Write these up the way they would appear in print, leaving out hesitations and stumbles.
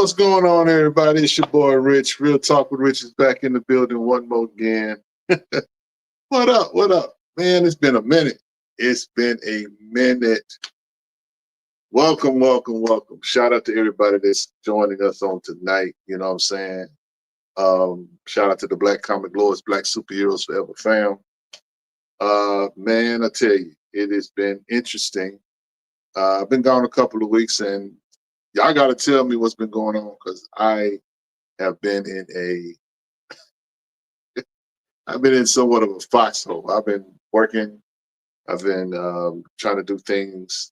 What's going on, everybody? It's your boy Rich. Real Talk with Rich is back in the building one more again. What up? What up? Man, it's been a minute. It's been a minute. Welcome, welcome, welcome. Shout out to everybody that's joining us on tonight. You know what I'm saying? Shout out to the Black Comic Lords, Black Superheroes Forever fam. Man, I tell you, it has been interesting. I've been gone a couple of weeks, and y'all got to tell me what's been going on, because I have been in somewhat of a foxhole. I've been working. I've been trying to do things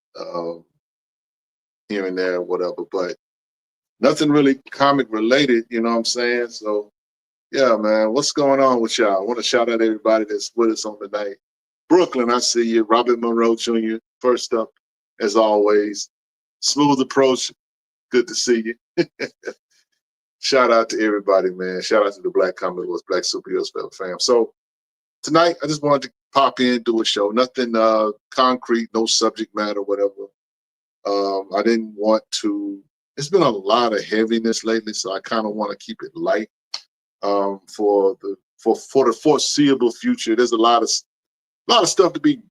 here and there, whatever, but nothing really comic related. You know what I'm saying? So yeah, man, what's going on with y'all? I want to shout out everybody that's with us on tonight. Brooklyn, I see you. Robert Monroe Jr. First up, as always. Smooth approach. Good to see you. Shout out to everybody, man. Shout out to the Black Comic Lords, Black Superheroes fam. So tonight, I just wanted to pop in, do a show. Nothing concrete, no subject matter, whatever. I didn't want to. It's been a lot of heaviness lately, so I kind of want to keep it light for the foreseeable future. There's a lot of stuff to be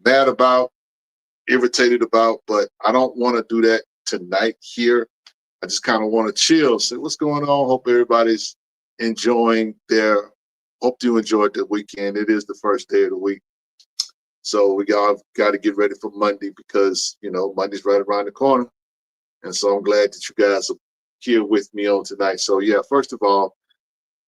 mad about, irritated about, but I don't want to do that tonight here. I just kind of want to chill, say what's going on. Hope everybody's enjoying hope you enjoyed the weekend. It is the first day of the week. So we all got to get ready for Monday, because, you know, Monday's right around the corner. And so I'm glad that you guys are here with me on tonight. So yeah, first of all,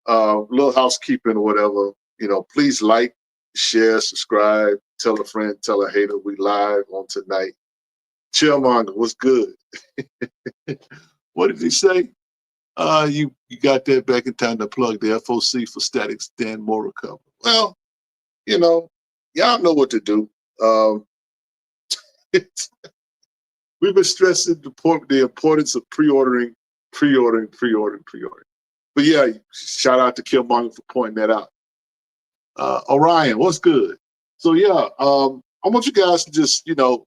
little housekeeping or whatever, you know, please like, share, subscribe, tell a friend, tell a hater. We live on tonight. Chillmonger, what's good? What did he say? You got that back in time to plug the FOC for Static Stand More Recover. Well, you know, y'all know what to do. We've been stressing the importance of pre-ordering. But yeah, shout out to Killmonger for pointing that out. Orion, what's good? So yeah, I want you guys to just, you know,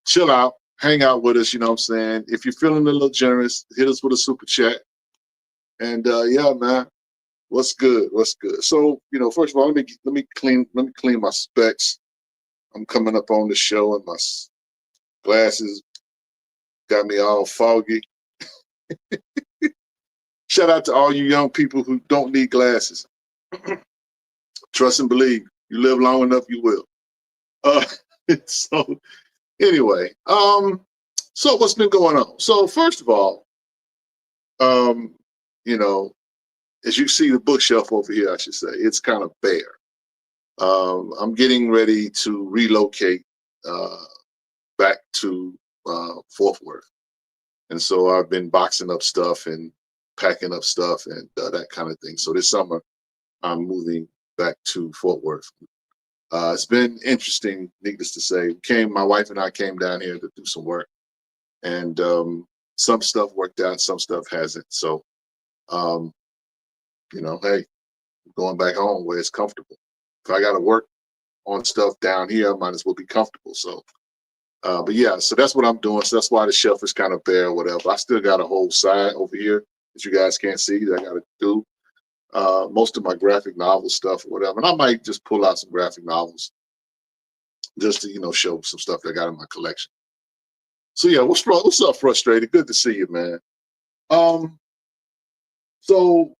chill out, hang out with us, you know what I'm saying? If you're feeling a little generous, hit us with a super chat. And yeah, man, what's good? What's good? So, you know, first of all, let me clean my specs. I'm coming up on the show, and my glasses got me all foggy. Shout out to all you young people who don't need glasses. Trust and believe. You live long enough, you will. So anyway, so what's been going on? So first of all, you know, as you see the bookshelf over here, I should say, it's kind of bare. I'm getting ready to relocate back to Fort Worth. And so I've been boxing up stuff and packing up stuff and that kind of thing. So this summer, I'm moving back to Fort Worth. It's been interesting, needless to say. My wife and I came down here to do some work. And some stuff worked out, some stuff hasn't. So, you know, hey, going back home where it's comfortable. If I got to work on stuff down here, I might as well be comfortable. So, but yeah, so that's what I'm doing. So that's why the shelf is kind of bare or whatever. I still got a whole side over here that you guys can't see that I got to do. Most of my graphic novel stuff or whatever. And I might just pull out some graphic novels just to, you know, show some stuff that I got in my collection. So yeah, what's up, Frustrated? Good to see you, man. So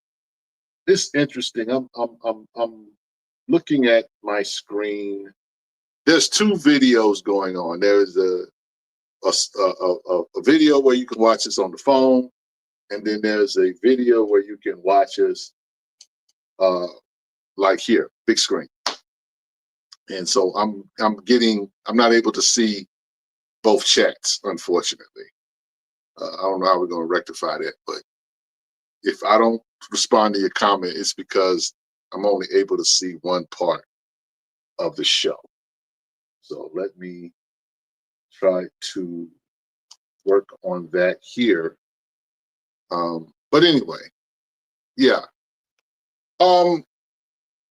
it's interesting. I'm looking at my screen. There's two videos going on. There is a video where you can watch us on the phone, and then there's a video where you can watch us like here, big screen. And so I'm not able to see both chats, unfortunately. I don't know how we're going to rectify that, but if I don't respond to your comment, it's because I'm only able to see one part of the show. So let me try to work on that here. But anyway, yeah.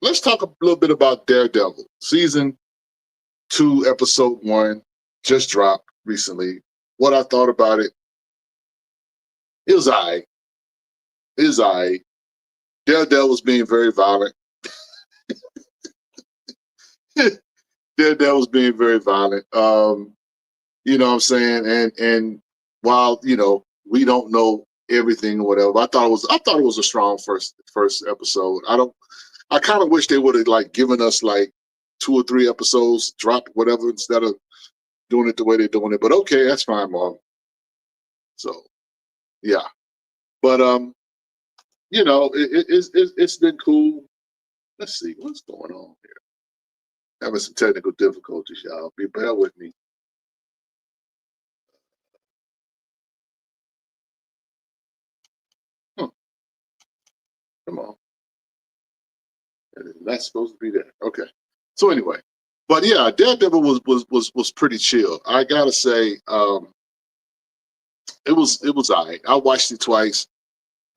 Let's talk a little bit about Daredevil. Season 2, episode 1 just dropped recently. What I thought about it. It was all right. It was all right. Daredevil was being very violent. Daredevil was being very violent. You know what I'm saying? And while, you know, we don't know everything or whatever, I thought it was a strong first episode. I kind of wish they would have like given us like 2 or 3 episodes, dropped whatever instead of doing it the way they're doing it. But okay, that's fine, Mom. So yeah. But you know, it's been cool. Let's see what's going on here. Having some technical difficulties, y'all. Bear with me. Come on. That's supposed to be there. Okay. So anyway, but yeah, Daredevil was pretty chill. I gotta say, it was all right. I watched it twice.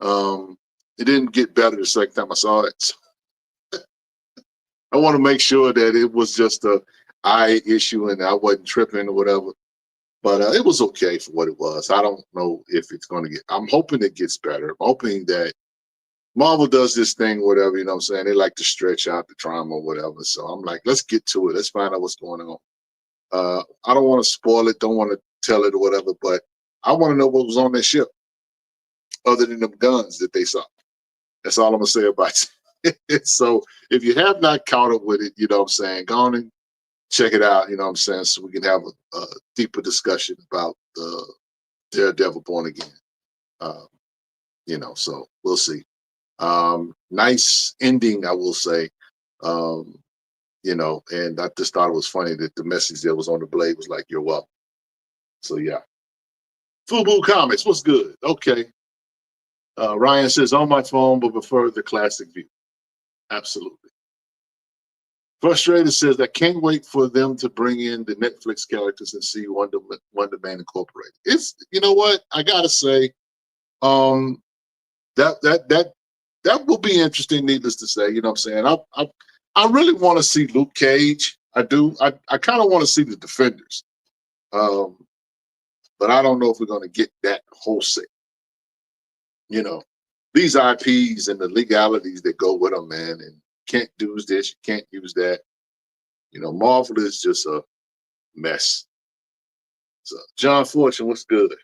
It didn't get better the second time I saw it. So I want to make sure that it was just a eye issue and I wasn't tripping or whatever. But it was okay for what it was. I don't know if it's going to get. I'm hoping it gets better. I'm hoping that Marvel does this thing, whatever, you know what I'm saying? They like to stretch out the drama or whatever. So I'm like, let's get to it. Let's find out what's going on. I don't want to spoil it, don't want to tell it or whatever, but I want to know what was on that ship other than them guns that they saw. That's all I'm going to say about it. So if you have not caught up with it, you know what I'm saying, go on and check it out, you know what I'm saying, so we can have a deeper discussion about Daredevil Born Again. You know, so we'll see. Nice ending, I will say. You know, and I just thought it was funny that the message that was on the blade was like, "You're welcome." So yeah. Fubu Comics, what's good? Okay. Ryan says on my phone, but prefer the classic view. Absolutely. Frustrated says I can't wait for them to bring in the Netflix characters and see Wonder Man Incorporated. It's, you know what, I gotta say, that will be interesting. Needless to say, you know what I'm saying. I really want to see Luke Cage. I do. I kind of want to see the Defenders, but I don't know if we're going to get that whole set. You know, these IPs and the legalities that go with them, man, and can't do this, you can't use that. You know, Marvel is just a mess. So, John Fortune, what's good?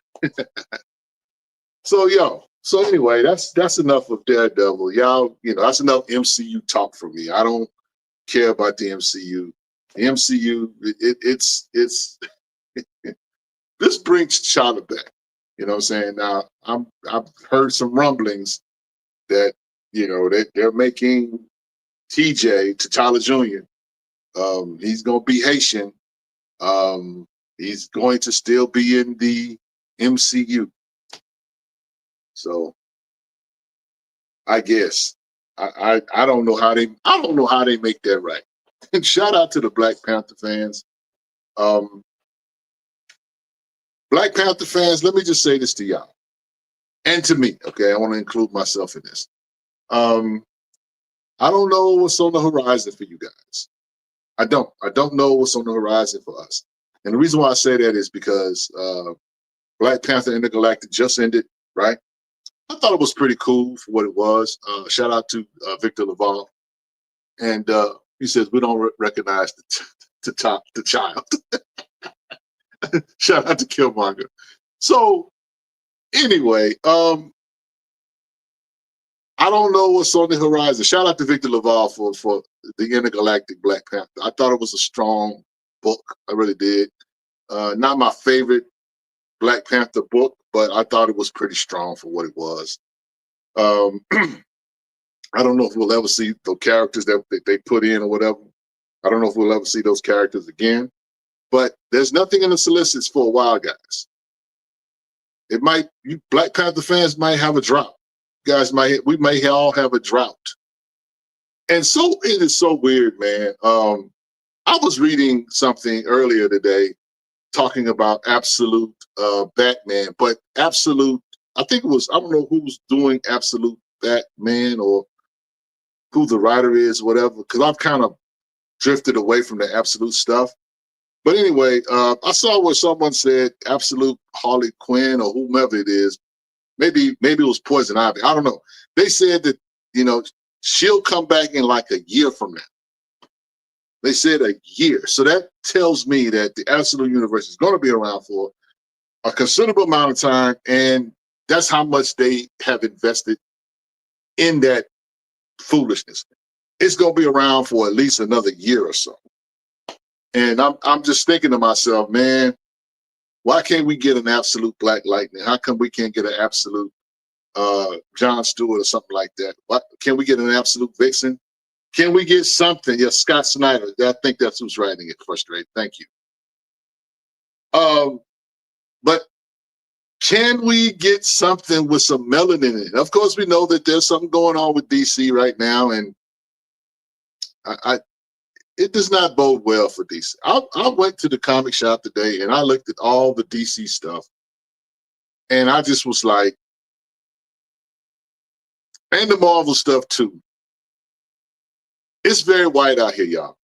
So anyway, that's enough of Daredevil. Y'all, you know, that's enough MCU talk for me. I don't care about the MCU. The MCU, it's this brings T'Challa back. You know what I'm saying? Now, I've heard some rumblings that, you know, they're making TJ, T'Challa Jr. He's gonna be Haitian. He's going to still be in the MCU. So I guess I don't know how they make that right. And shout out to the Black Panther fans. Black Panther fans, let me just say this to y'all and to me. Okay, I want to include myself in this. I don't know what's on the horizon for you guys. I don't know what's on the horizon for us. And the reason why I say that is because Black Panther Intergalactic just ended, right? I thought it was pretty cool for what it was. Shout out to Victor Laval. And he says, we don't recognize the child. Shout out to Killmonger. So anyway, I don't know what's on the horizon. Shout out to Victor Laval for the Intergalactic Black Panther. I thought it was a strong book. I really did. Not my favorite Black Panther book, but I thought it was pretty strong for what it was. I don't know if we'll ever see the characters that they put in or whatever. I don't know if we'll ever see those characters again. But there's nothing in the solicits for a while, guys. It might, you Black Panther fans might have a drought. We may all have a drought. And so it is so weird, man. I was reading something earlier today talking about Absolute Batman, but Absolute, I think it was, I don't know who's doing Absolute Batman or who the writer is, whatever, because I've kind of drifted away from the Absolute stuff. But anyway, I saw where someone said Absolute Harley Quinn or whomever it is maybe it was Poison Ivy. I don't know. They said that, you know, she'll come back in like a year from now. They said a year. So that tells me that the Absolute Universe is going to be around for a considerable amount of time, and that's how much they have invested in that foolishness. It's going to be around for at least another year or so. And I'm just thinking to myself, man, why can't we get an Absolute Black Lightning? How come we can't get an Absolute John Stewart or something like that? Why can we get an Absolute Vixen? Can we get something? Yeah, Scott Snyder. I think that's who's writing it. Frustrated. Thank you. But can we get something with some melanin in it? Of course, we know that there's something going on with DC right now, and it does not bode well for DC. I went to the comic shop today and I looked at all the DC stuff, and I just was like, and the Marvel stuff too. It's very white out here, y'all.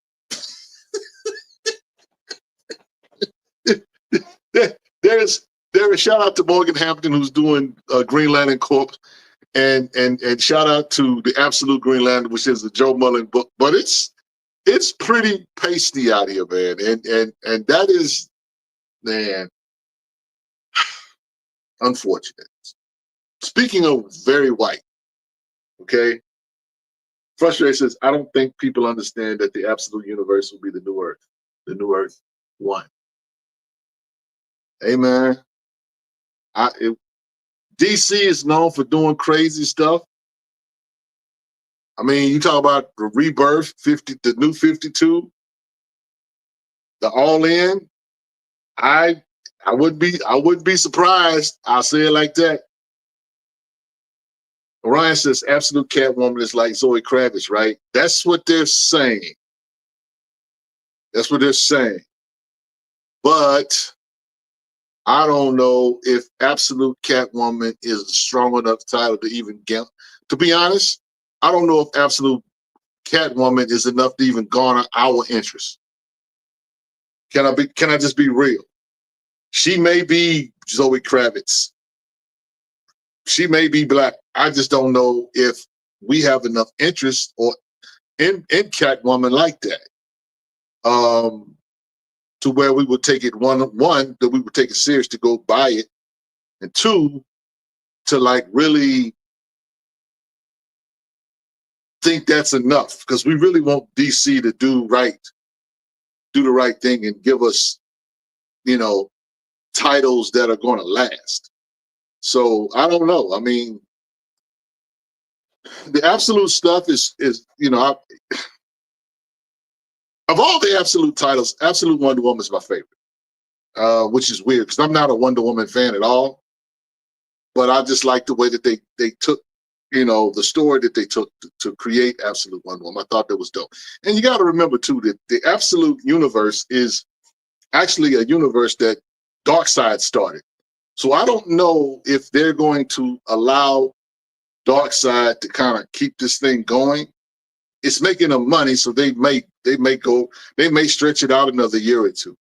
There's shout out to Morgan Hampton, who's doing Green Lantern Corps, and shout out to the Absolute Green Lantern, which is the Joe Mullen book. But it's pretty pasty out here, man, and that is, man, unfortunate. Speaking of very white, okay, Frustrated says, I don't think people understand that the Absolute Universe will be the New Earth 1. Hey, man, DC is known for doing crazy stuff. I mean, you talk about the Rebirth, the New 52, the All In. I wouldn't be surprised. I'll say it like that. Orion says Absolute Catwoman is like Zoe Kravitz, right? That's what they're saying. That's what they're saying. But I don't know if Absolute Catwoman is a strong enough title to even get. To be honest, I don't know if Absolute Catwoman is enough to even garner our interest. Can I just be real? She may be Zoe Kravitz. She may be black. I just don't know if we have enough interest or in Catwoman like that. To where we would take it one, that we would take it serious to go buy it, and two, to like really think that's enough, because we really want DC to do the right thing and give us, you know, titles that are going to last. So I don't know. I mean, the Absolute stuff is you know, of all the Absolute titles, Absolute Wonder Woman is my favorite, which is weird because I'm not a Wonder Woman fan at all. But I just like the way that they took, you know, the story that they took to create Absolute Wonder Woman. I thought that was dope. And you got to remember too that the Absolute Universe is actually a universe that Darkseid started. So I don't know if they're going to allow Darkseid to kind of keep this thing going. It's making them money, so they may stretch it out another year or two.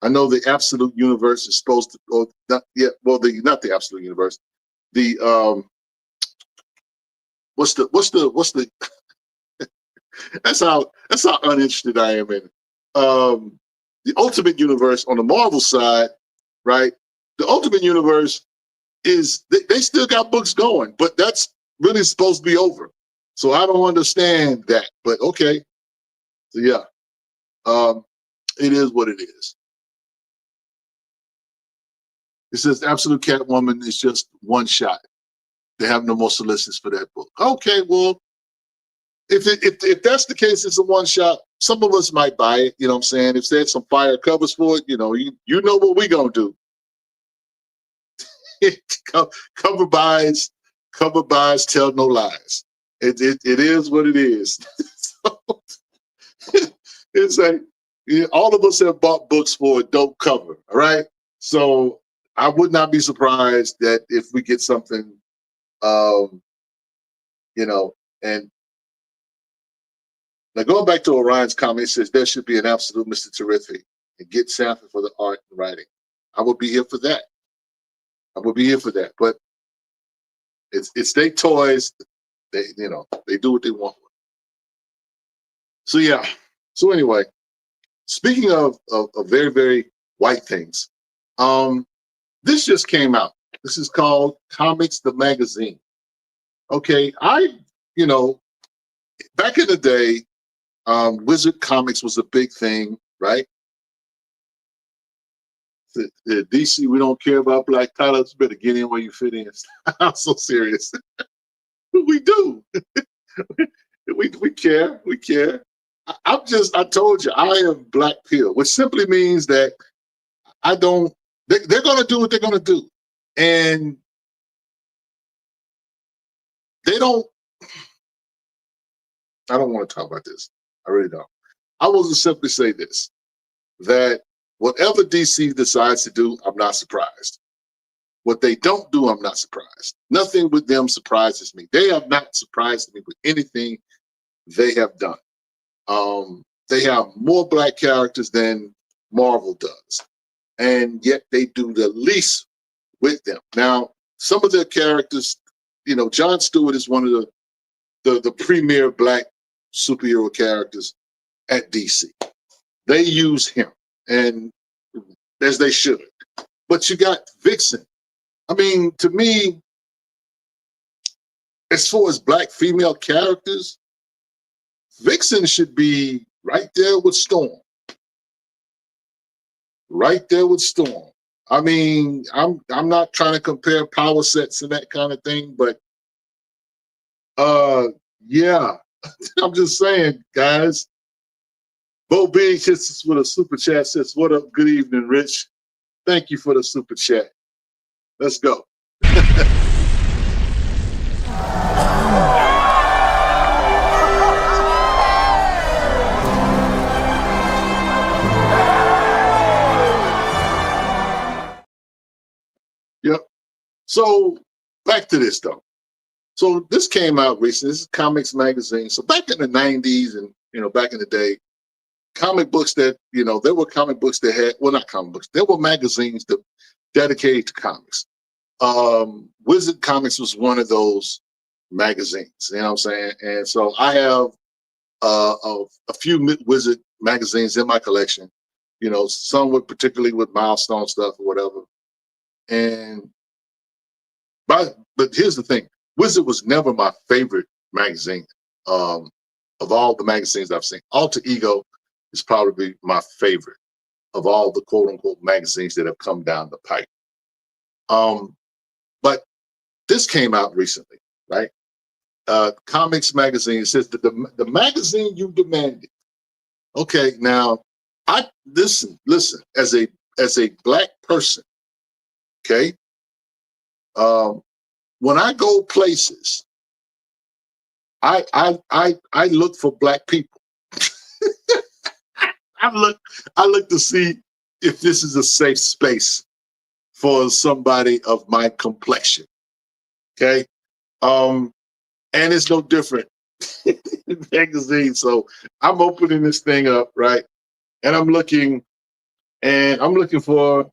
I know the Absolute Universe is supposed to, or not the Absolute Universe. The what's the that's how uninterested I am in it. The Ultimate Universe on the Marvel side, right? The Ultimate Universe is they still got books going, but that's really supposed to be over. So I don't understand that, but okay. So yeah, it is what it is. It says Absolute Catwoman is just one shot. They have no more solicits for that book. Okay, well, if that's the case, it's a one shot. Some of us might buy it. You know what I'm saying? If there's some fire covers for it, you know what we gonna do. Cover buys tell no lies. It is what it is. So, it's like all of us have bought books for a dope cover. All right, so I would not be surprised that if we get something, you know, and now going back to Orion's comment, it says there should be an absolute Mr. Terrific and get Sanford for the art and writing. I would be here for that. I would be here for that. But It's their toys. They they do what they want. So yeah. So anyway, speaking of very very white things, this just came out. This is called Comics the Magazine. Okay, you know back in the day, Wizard Comics was a big thing, right? The DC, we don't care about black titles. You better get in where you fit in. I'm so serious. We do. we care. We care. I told you, I am black pill, which simply means that I don't, they're going to do what they're going to do. And they don't, I don't want to talk about this. I really don't. I will just simply say this, that whatever DC decides to do, I'm not surprised. What they don't do, I'm not surprised. Nothing with them surprises me. They have not surprised me with anything they have done. They have more black characters than Marvel does, and yet they do the least with them. Now, some of their characters, Jon Stewart is one of the premier black superhero characters at DC. They use him, and as they should. But you got Vixen. I mean, to me, as far as black female characters, Vixen should be right there with Storm. Right there with Storm. I mean, I'm not trying to compare power sets and that kind of thing, but yeah, I'm just saying, guys. Bo Big hits us with a super chat, says, "What up? Good evening, Rich. Thank you for the super chat. Let's go." Yep. So back to this though. So this came out recently. This is Comics Magazine. So back in the 90s and back in the day, comic books that, there were comic books that had, well, not comic books, there were magazines that dedicated to comics. Wizard Comics was one of those magazines, you know what I'm saying? And so I have a few Wizard magazines in my collection, some with particularly with milestone stuff or whatever. And but here's the thing, Wizard was never my favorite magazine. Of all the magazines I've seen, Alter Ego is probably my favorite of all the quote unquote magazines that have come down the pipe. But this came out recently, right? Comics Magazine says that the magazine you demanded. Okay, now I listen, as a black person, okay? When I go places, I look for black people. I look to see if this is a safe space for somebody of my complexion. Okay. And it's no different in magazine. So I'm opening this thing up, right? And I'm looking for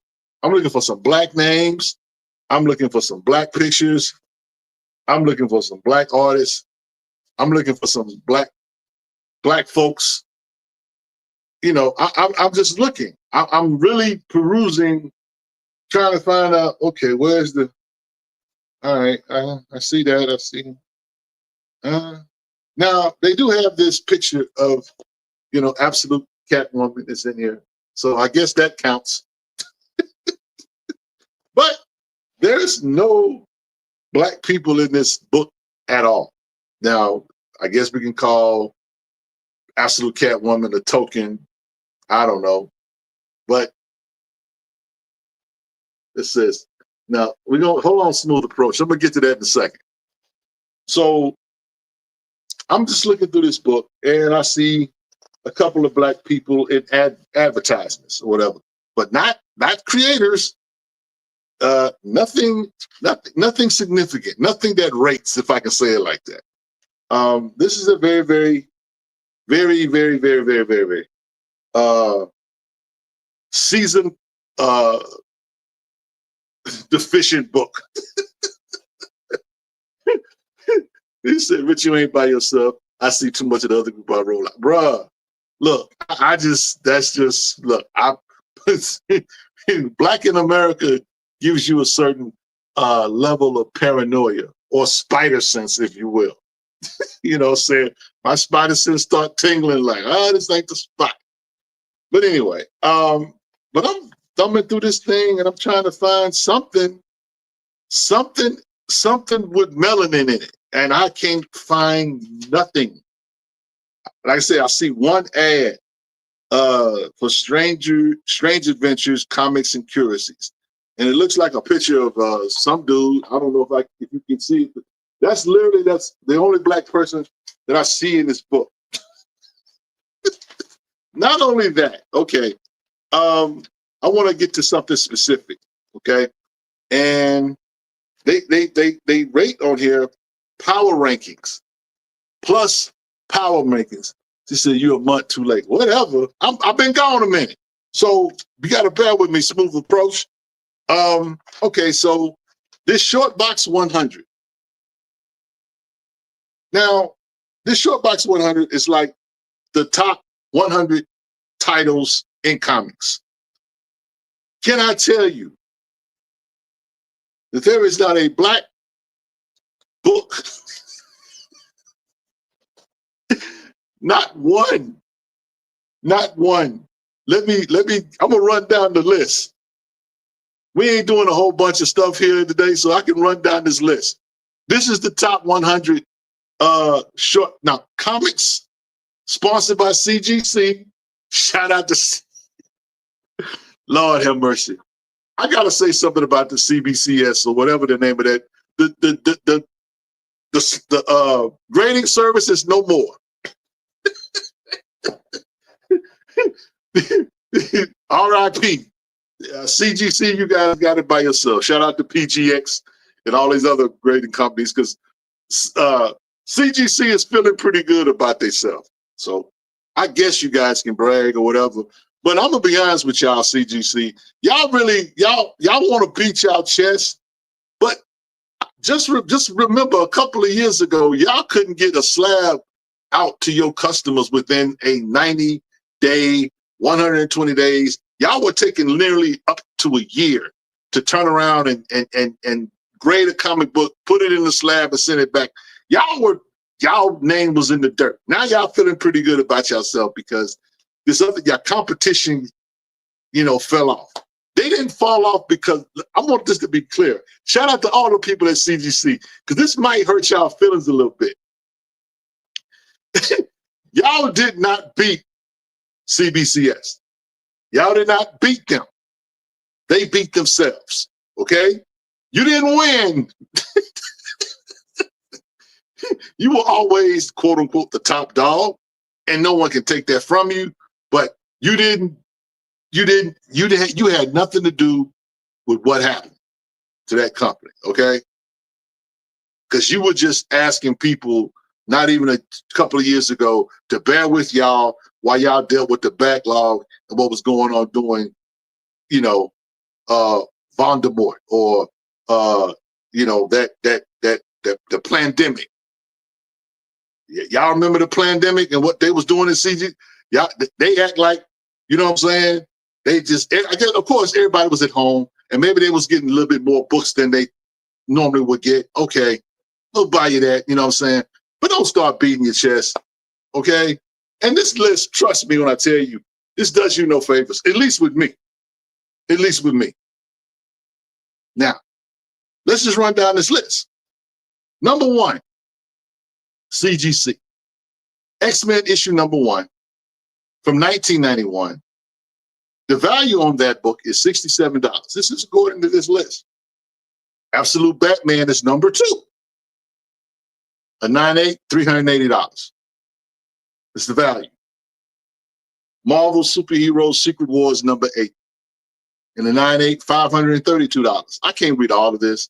some black names. I'm looking for some black pictures. I'm looking for some black artists. I'm looking for some black folks. I'm just looking. I'm really perusing, trying to find out, okay, where's the, all right, I see that, I see. Now, they do have this picture of, Absolute Catwoman is in here. So I guess that counts. But there's no black people in this book at all. Now, I guess we can call Absolute Catwoman a token. I don't know. But it says, now we're going to hold on, smooth approach. I'm going to get to that in a second. So I'm just looking through this book and I see a couple of black people in advertisements or whatever, but not creators. Nothing significant, nothing that rates, if I can say it like that. This is a very, very, very, very, very, very, very, very seasoned deficient book. He said, Rich, you ain't by yourself. I see too much of the other group I roll out. Bruh, look, look, Black in America gives you a certain level of paranoia or spider sense, if you will. You know, saying my spider sense start tingling like, this ain't the spot. But anyway, but I'm thumbing through this thing and I'm trying to find something with melanin in it. And I can't find nothing. Like I say, I see one ad for Strange Adventures, Comics and Curiosities. And it looks like a picture of some dude. I don't know if you can see it, but that's the only Black person that I see in this book. Not only that, okay, I want to get to something specific, okay? And they rate on here power rankings plus power rankings. She said, you're a month too late. Whatever. I've been gone a minute. So you got to bear with me, smooth approach. Okay, so this short box 100. Now, this short box 100 is like the top 100 titles in comics. Can I tell you that there is not a Black book, not one. Let me, I'm gonna run down the list. We ain't doing a whole bunch of stuff here today, so I can run down this list. This is the top 100 now comics sponsored by CGC. Shout out to Lord have mercy. I gotta say something about the CBCS or whatever the name of that. The grading service is no more. R.I.P. CGC, you guys got it by yourself. Shout out to PGX and all these other grading companies because CGC is feeling pretty good about themselves. So I guess you guys can brag or whatever. But I'm gonna be honest with y'all, CGC. Y'all want to beat y'all chest, but just remember a couple of years ago, y'all couldn't get a slab out to your customers within a 90-day, 120 days. Y'all were taking nearly up to a year to turn around and grade a comic book, put it in the slab and send it back. Y'all name was in the dirt. Now y'all feeling pretty good about yourself because your competition, fell off. They didn't fall off because I want this to be clear. Shout out to all the people at CGC because this might hurt y'all feelings a little bit. Y'all did not beat CBCS. Y'all did not beat them. They beat themselves, okay? You didn't win. You were always, quote unquote, the top dog, and no one can take that from you, but you had nothing to do with what happened to that company, okay? Because you were just asking people not even a couple of years ago to bear with y'all while y'all dealt with the backlog and what was going on doing, Voldemort or the pandemic. Y'all remember the pandemic and what they was doing in CG? Y'all, they act like, you know what I'm saying? They just, I guess, of course, everybody was at home and maybe they was getting a little bit more books than they normally would get. Okay, we'll buy you that, you know what I'm saying? But don't start beating your chest, okay? And this list, trust me when I tell you, this does you no favors, at least with me. At least with me. Now, let's just run down this list. Number 1, CGC. X-Men issue number 1 from 1991. The value on that book is $67. This is according to this list. Absolute Batman is number 2. A 9.8, $380. It's the value. Marvel Superheroes Secret Wars number 8. In the 9.8, $532. I can't read all of this.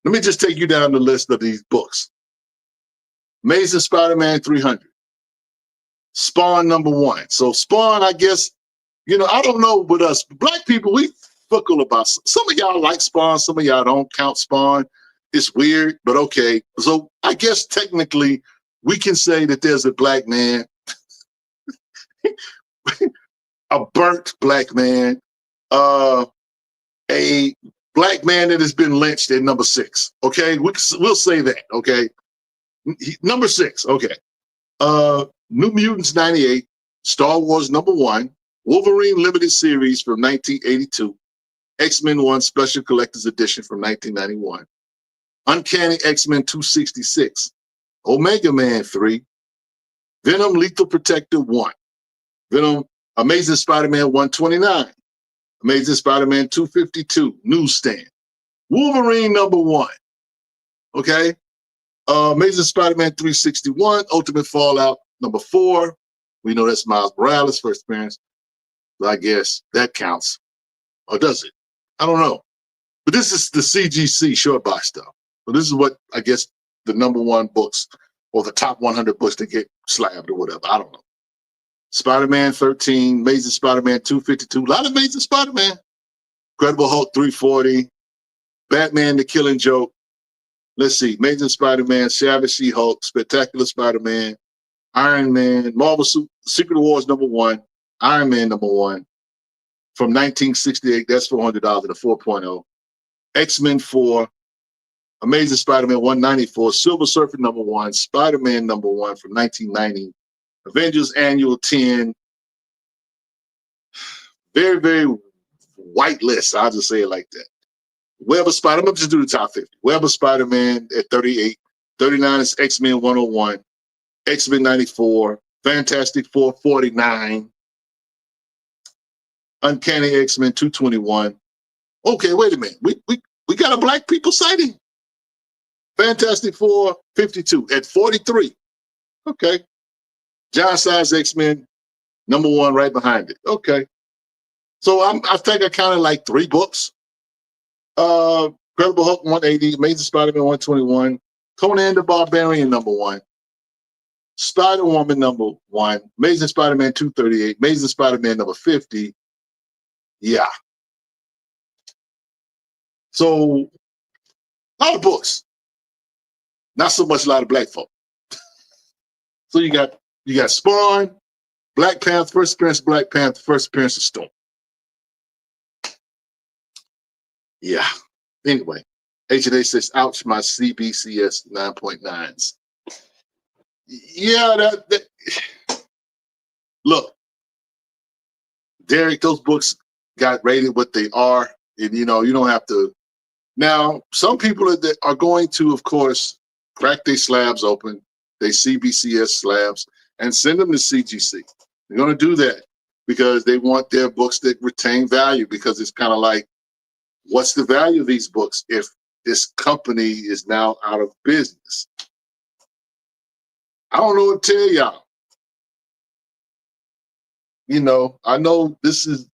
Let me just take you down the list of these books. Amazing Spider-Man 300. Spawn number 1. So Spawn, I guess, I don't know with us Black people, we fickle about some of y'all like Spawn, some of y'all don't count Spawn. It's weird, but okay. So I guess technically we can say that there's a black man, a burnt black man, a black man that has been lynched at number 6. Okay, we'll say that. Okay, number 6. Okay, New Mutants 98, Star Wars number 1, Wolverine limited series from 1982, X-Men 1 Special Collector's Edition from 1991, Uncanny X-Men 266, Omega Man 3, Venom Lethal Protector 1, Venom Amazing Spider-Man 129, Amazing Spider-Man 252, Newsstand, Wolverine number 1, okay? Amazing Spider-Man 361, Ultimate Fallout number 4. We know that's Miles Morales' first appearance. So I guess that counts. Or does it? I don't know. But this is the CGC short box stuff. So this is what I guess the number 1 books or the top 100 books that get slabbed or whatever. I don't know. Spider-Man 13, Amazing Spider-Man 252, a lot of Amazing Spider-Man. Incredible Hulk 340, Batman the Killing Joke. Let's see, Amazing Spider-Man, Savage She-Hulk, Spectacular Spider-Man, Iron Man, Marvel Secret Wars number 1, Iron Man number 1. From 1968, that's $400 at a 4.0. X-Men 4, Amazing Spider-Man 194, Silver Surfer number 1, Spider-Man number 1 from 1990, Avengers Annual 10. Very, very white list. I'll just say it like that. Web of Spider-Man, I'm just do the top 50. Web of Spider-Man at 38. 39 is X-Men 101. X-Men 94. Fantastic Four 49. Uncanny X-Men 221. Okay, wait a minute. We got a black people sighting. Fantastic Four 52 at 43. Okay. John Size X-Men number 1 right behind it. Okay. So I think I counted like 3 books. Incredible Hulk 180, Amazing Spider-Man 121, Conan the Barbarian number 1, Spider-Woman number 1, Amazing Spider-Man 238, Amazing Spider-Man number 50. Yeah. So a lot of books. Not so much a lot of black folk. So you got Spawn, Black Panther, first appearance of Black Panther, first appearance of Storm. Yeah. Anyway, H&A says, ouch, my CBCS 9.9s. Yeah, that look, Derek, those books got rated what they are, and you don't have to. Now, some people are going to, of course, crack their slabs open, they CBCS slabs, and send them to CGC. They're going to do that because they want their books that retain value, because it's kind of like, what's the value of these books if this company is now out of business? I don't know what to tell y'all. I know this is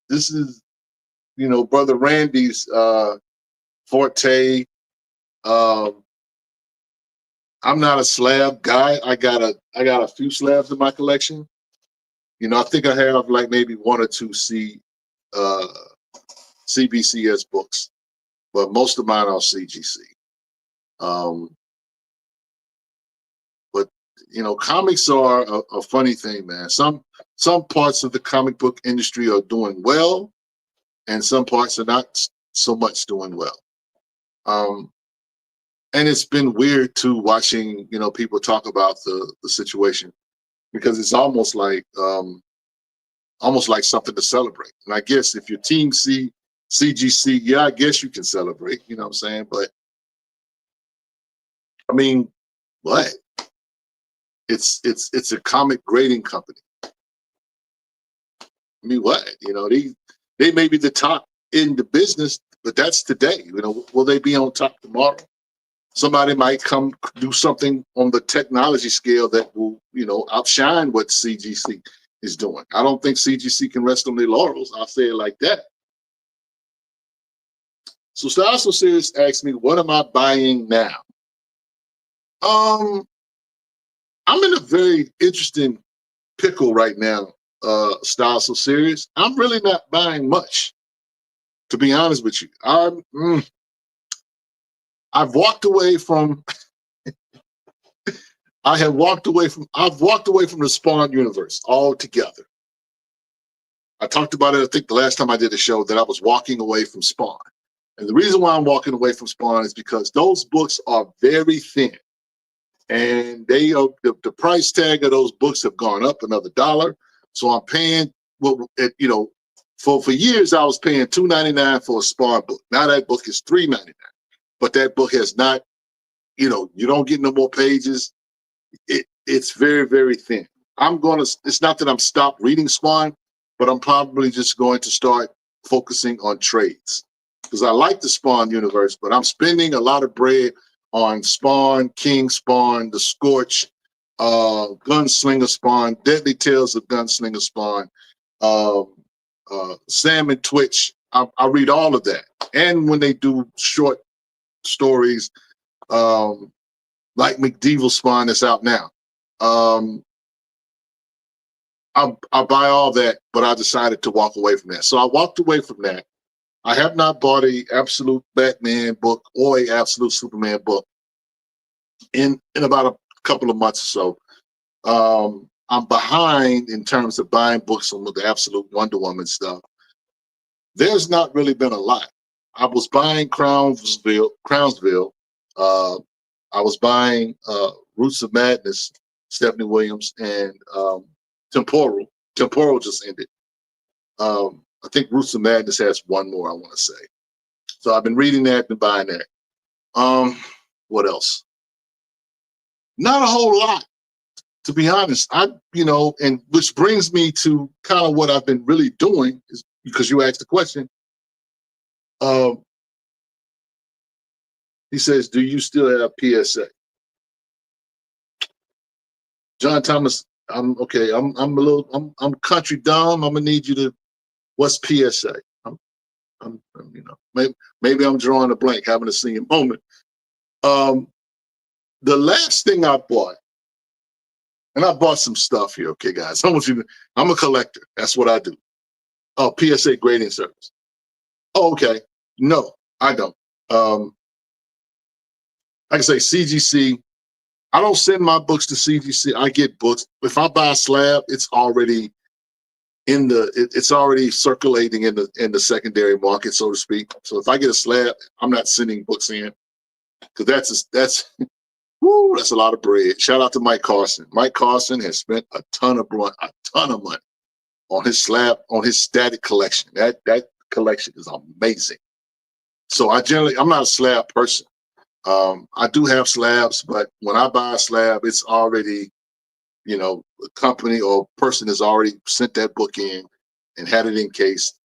Brother Randy's forte. I'm not a slab guy. I got a few slabs in my collection. I think I have like maybe 1 or 2 CBCS books, but most of mine are CGC. But comics are a funny thing, man. Some parts of the comic book industry are doing well, and some parts are not so much doing well. And it's been weird too, watching people talk about the situation, because it's almost like something to celebrate. And I guess if your team CGC, yeah, I guess you can celebrate, you know what I'm saying? But I mean, what? It's a comic grading company. I mean, what? They may be the top in the business, but that's today. Will they be on top tomorrow? Somebody might come do something on the technology scale that will, outshine what CGC is doing. I don't think CGC can rest on their laurels. I'll say it like that. So Styles So Serious asked me, what am I buying now? I'm in a very interesting pickle right now, Styles So Serious. I'm really not buying much, to be honest with you. I've walked away from I've walked away from the Spawn universe altogether. I talked about it, I think the last time I did a show, that I was walking away from Spawn. And the reason why I'm walking away from Spawn is because those books are very thin. And they are, the price tag of those books have gone up another $1. So I'm paying, well, you know, for years I was paying $2.99 for a Spawn book. Now that book is $3.99. But that book has not, you know, you don't get no more pages. It's very, very thin. It's not that I'm stopped reading Spawn, but I'm probably just going to start focusing on trades. Because I like the Spawn universe, but I'm spending a lot of bread on Spawn, King Spawn, The Scorch, Gunslinger Spawn, Deadly Tales of Gunslinger Spawn, Sam and Twitch. I read all of that. And when they do short stories, like Medieval Spawn that's out now. I buy all that, but I decided to walk away from that. So I walked away from that. I have not bought a Absolute Batman book or a Absolute Superman book in about a couple of months or so. I'm behind in terms of buying books on the Absolute Wonder Woman stuff. There's not really been a lot. I was buying Crownsville. I was buying Roots of Madness, Stephanie Williams, and Temporal. Temporal just ended. I think Roots of Madness has one more, I want to say. So I've been reading that and buying that. What else? Not a whole lot, to be honest. And which brings me to kind of what I've been really doing, is because you asked the question. He says, do you still have PSA? John Thomas, I'm country dumb. I'm gonna need you to, what's PSA? Maybe I'm drawing a blank, having a senior moment. The last thing I bought, and I bought some stuff here, okay, guys. I'm a collector. That's what I do. Oh, PSA grading service. Oh, okay. No, I don't. Like I say, CGC. I don't send my books to CGC. I get books. If I buy a slab, it's already it's already circulating in the secondary market, so to speak. So if I get a slab, I'm not sending books in, because that's a lot of bread. Shout out to Mike Carson. Mike Carson has spent a ton of money on his slab, on his static collection. That collection is amazing. So I'm not a slab person. I do have slabs, but when I buy a slab, it's already, a company or person has already sent that book in and had it encased,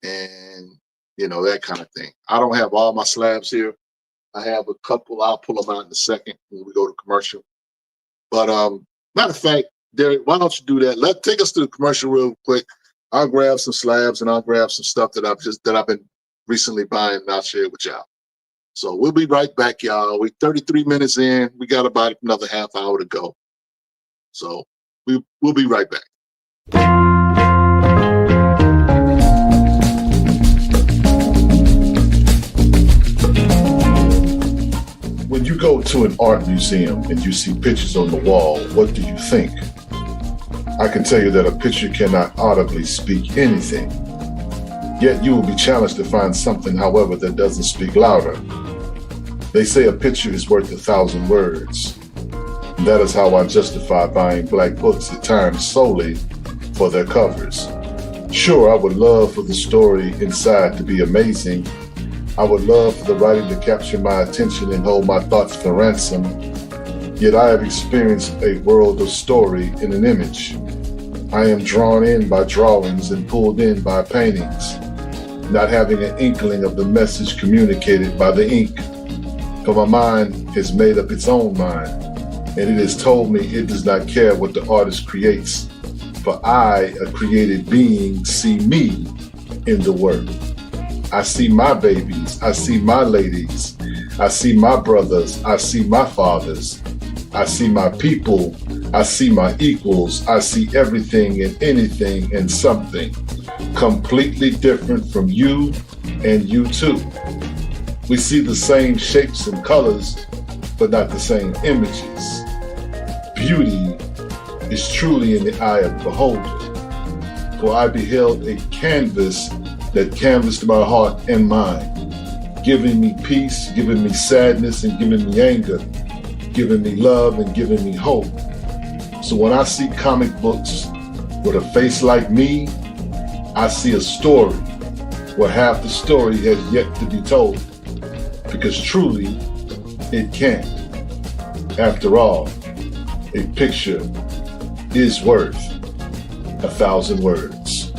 and that kind of thing. I don't have all my slabs here. I have a couple. I'll pull them out in a second when we go to commercial. But matter of fact, Derek, why don't you do that? Take us to the commercial real quick. I'll grab some slabs and I'll grab some stuff that I've been recently buying, and I'll share it with y'all. So we'll be right back, y'all. We're 33 minutes in. We got about another half hour to go. So we'll be right back. When you go to an art museum and you see pictures on the wall, what do you think? I can tell you that a picture cannot audibly speak anything. Yet you will be challenged to find something, however, that doesn't speak louder. They say a picture is worth 1,000 words. And that is how I justify buying black books at times solely for their covers. Sure, I would love for the story inside to be amazing. I would love for the writing to capture my attention and hold my thoughts for ransom. Yet I have experienced a world of story in an image. I am drawn in by drawings and pulled in by paintings, not having an inkling of the message communicated by the ink. For my mind has made up its own mind, and it has told me it does not care what the artist creates, for I, a created being, see me in the work. I see my babies, I see my ladies, I see my brothers, I see my fathers, I see my people, I see my equals, I see everything and anything and something completely different from you and you too. We see the same shapes and colors, but not the same images. Beauty is truly in the eye of the beholder. For I beheld a canvas that canvassed my heart and mind, giving me peace, giving me sadness, and giving me anger, giving me love and giving me hope. So when I see comic books with a face like me, I see a story where half the story has yet to be told, because truly it can't. After all, a picture is worth 1,000 words.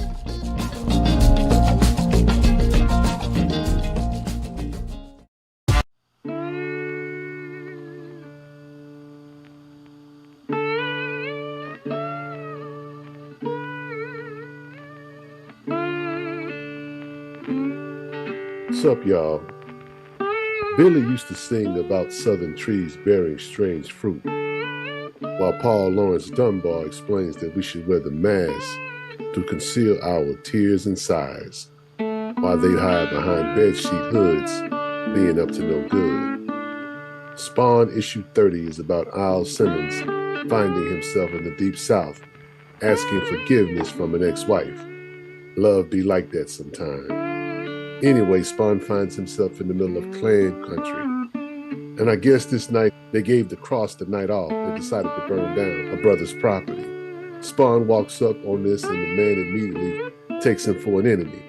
What's up, y'all? Billy used to sing about southern trees bearing strange fruit, while Paul Laurence Dunbar explains that we should wear the mask to conceal our tears and sighs, while they hide behind bedsheet hoods, being up to no good. Spawn issue 30 is about Al Simmons finding himself in the Deep South, asking forgiveness from an ex-wife. Love be like that sometime. Anyway, Spawn finds himself in the middle of Klan country. And I guess this night they gave the cross the night off and decided to burn down a brother's property. Spawn walks up on this and the man immediately takes him for an enemy.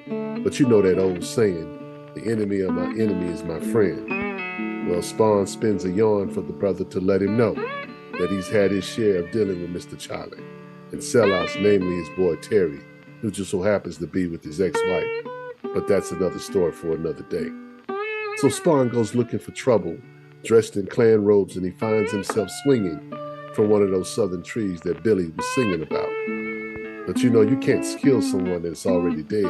But you know that old saying, the enemy of my enemy is my friend. Well, Spawn spins a yarn for the brother to let him know that he's had his share of dealing with Mr. Charlie and sellouts, namely his boy Terry, who just so happens to be with his ex-wife. But that's another story for another day. So Spawn goes looking for trouble, dressed in Klan robes, and he finds himself swinging from one of those southern trees that Billy was singing about. But you know, you can't kill someone that's already dead.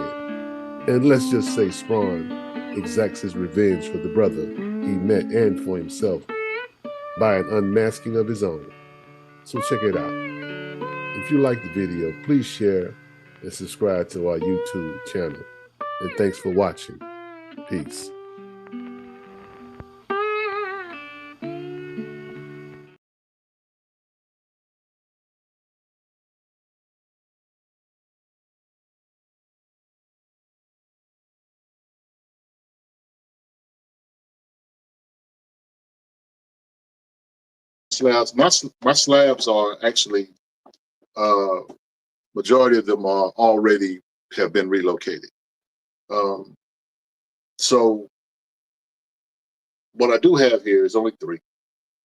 And let's just say Spawn exacts his revenge for the brother he met and for himself by an unmasking of his own. So check it out. If you like the video, please share and subscribe to our YouTube channel. And thanks for watching. Peace. Slabs. My slabs are actually, majority of them are already have been relocated. So what I do have here is only 3.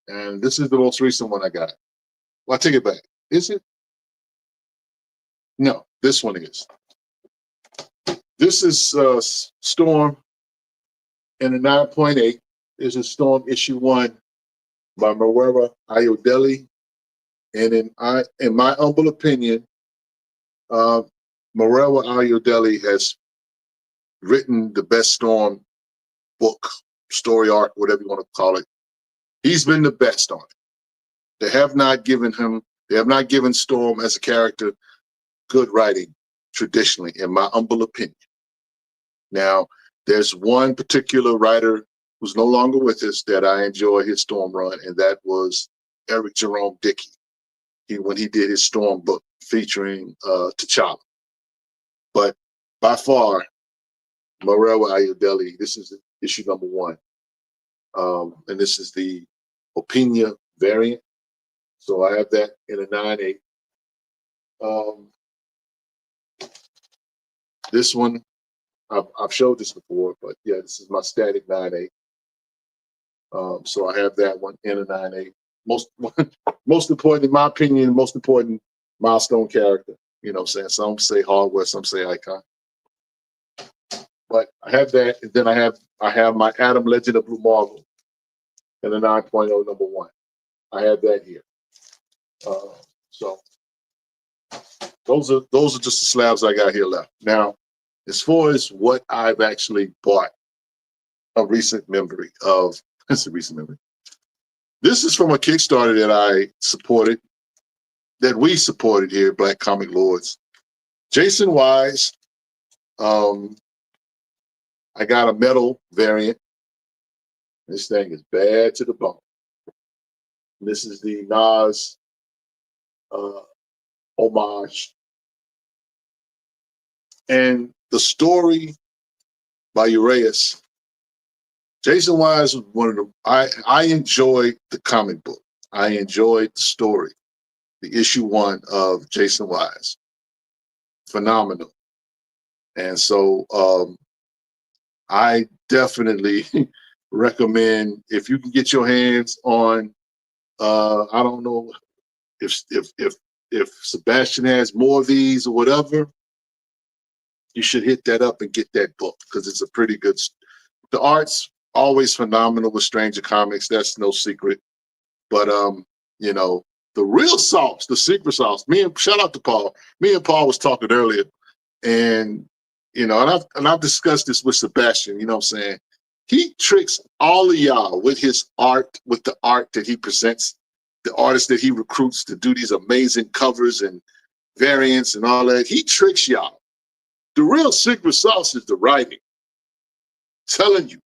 And this is the most recent one I got. Well, I take it back. Is it? No, this one is. This is Storm in a 9.8. This is Storm issue 1 by Mawera Ayodele. And in my humble opinion, Mawera Ayodele has written the best Storm book, story arc, whatever you want to call it. He's been the best on it. They have not given Storm as a character good writing traditionally, in my humble opinion. Now, there's one particular writer who's no longer with us that I enjoy his Storm run, and that was Eric Jerome Dickey. When he did his Storm book featuring T'Challa. But by far, Mawera Ayodele, this is issue number 1. And this is the Opinia variant. So I have that in a 9.8. This one, I've showed this before, but yeah, this is my static 9.8. So I have that one in a 9.8. Most important, in my opinion, most important milestone character. You know what I'm saying? Some say hardware, some say icon. But I have that, and then I have my Adam Legend of Blue Marvel in a 9.0 number 1. I have that here. So those are just the slabs I got here left. Now, as far as what I've actually bought, a recent memory of, it's a recent memory. This is from a Kickstarter that I supported, that we supported here at Black Comic Lords. Jason Wise, I got a metal variant This thing is bad to the bone. This is the Nas homage. And the story by Urias, Jason Wise was one of the, I enjoyed the comic book. I enjoyed the story, the issue 1 of Jason Wise. Phenomenal. And so I definitely recommend, if you can get your hands on, I don't know if Sebastian has more of these or whatever, you should hit that up and get that book, because it's a pretty good. The art's always phenomenal with Stranger Comics. That's no secret. But you know, the real sauce, the secret sauce. Shout out to Paul. Me and Paul was talking earlier, and you know, and I've discussed this with Sebastian. You know what I'm saying? He tricks all of y'all with his art, with the art that he presents, the artists that he recruits to do these amazing covers and variants and all that. He tricks y'all. The real secret sauce is the writing. Telling you.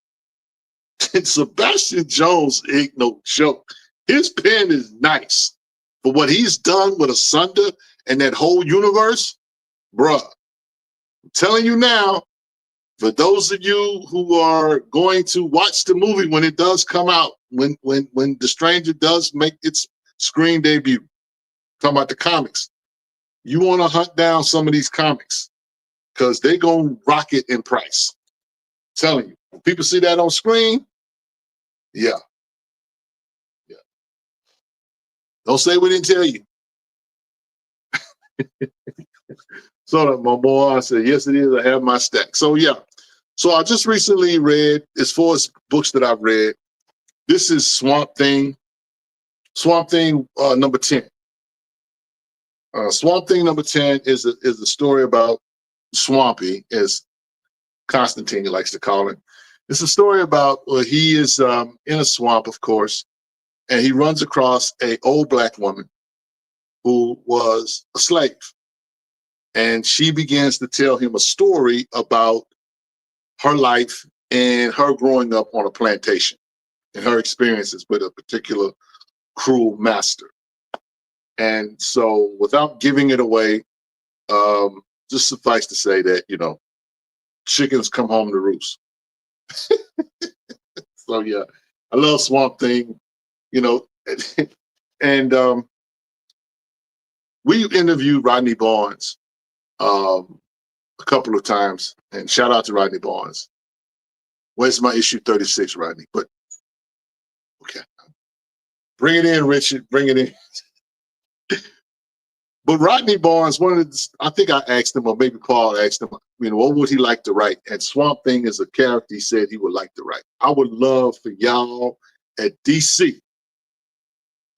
And Sebastian Jones ain't no joke. His pen is nice. But what he's done with Asunder and that whole universe, bruh, I'm telling you now, for those of you who are going to watch the movie when it does come out, when The Stranger does make its screen debut, talking about the comics, you want to hunt down some of these comics because they're going to rocket in price. I'm telling you. When people see that on screen, yeah. Don't say we didn't tell you. So my boy, I said, yes, it is. I have my stack. So yeah. So I just recently read, as far as books that I've read, this is Swamp Thing. Swamp Thing number 10. Swamp Thing number 10 is a story about Swampy, as Constantine likes to call it. It's a story about he is in a swamp, of course, and he runs across an old Black woman who was a slave. And she begins to tell him a story about her life and her growing up on a plantation and her experiences with a particular cruel master. And so without giving it away, just suffice to say that, you know, chickens come home to roost. So yeah, I love Swamp Thing, you know, and we interviewed Rodney Barnes a couple of times, and shout out to Rodney Barnes. Where's my issue 36, Rodney? But okay, bring it in, Richard. Bring it in. But Rodney Barnes, I think I asked him, or maybe Paul asked him, you know, what would he like to write? And Swamp Thing is a character he said he would like to write. I would love for y'all at DC,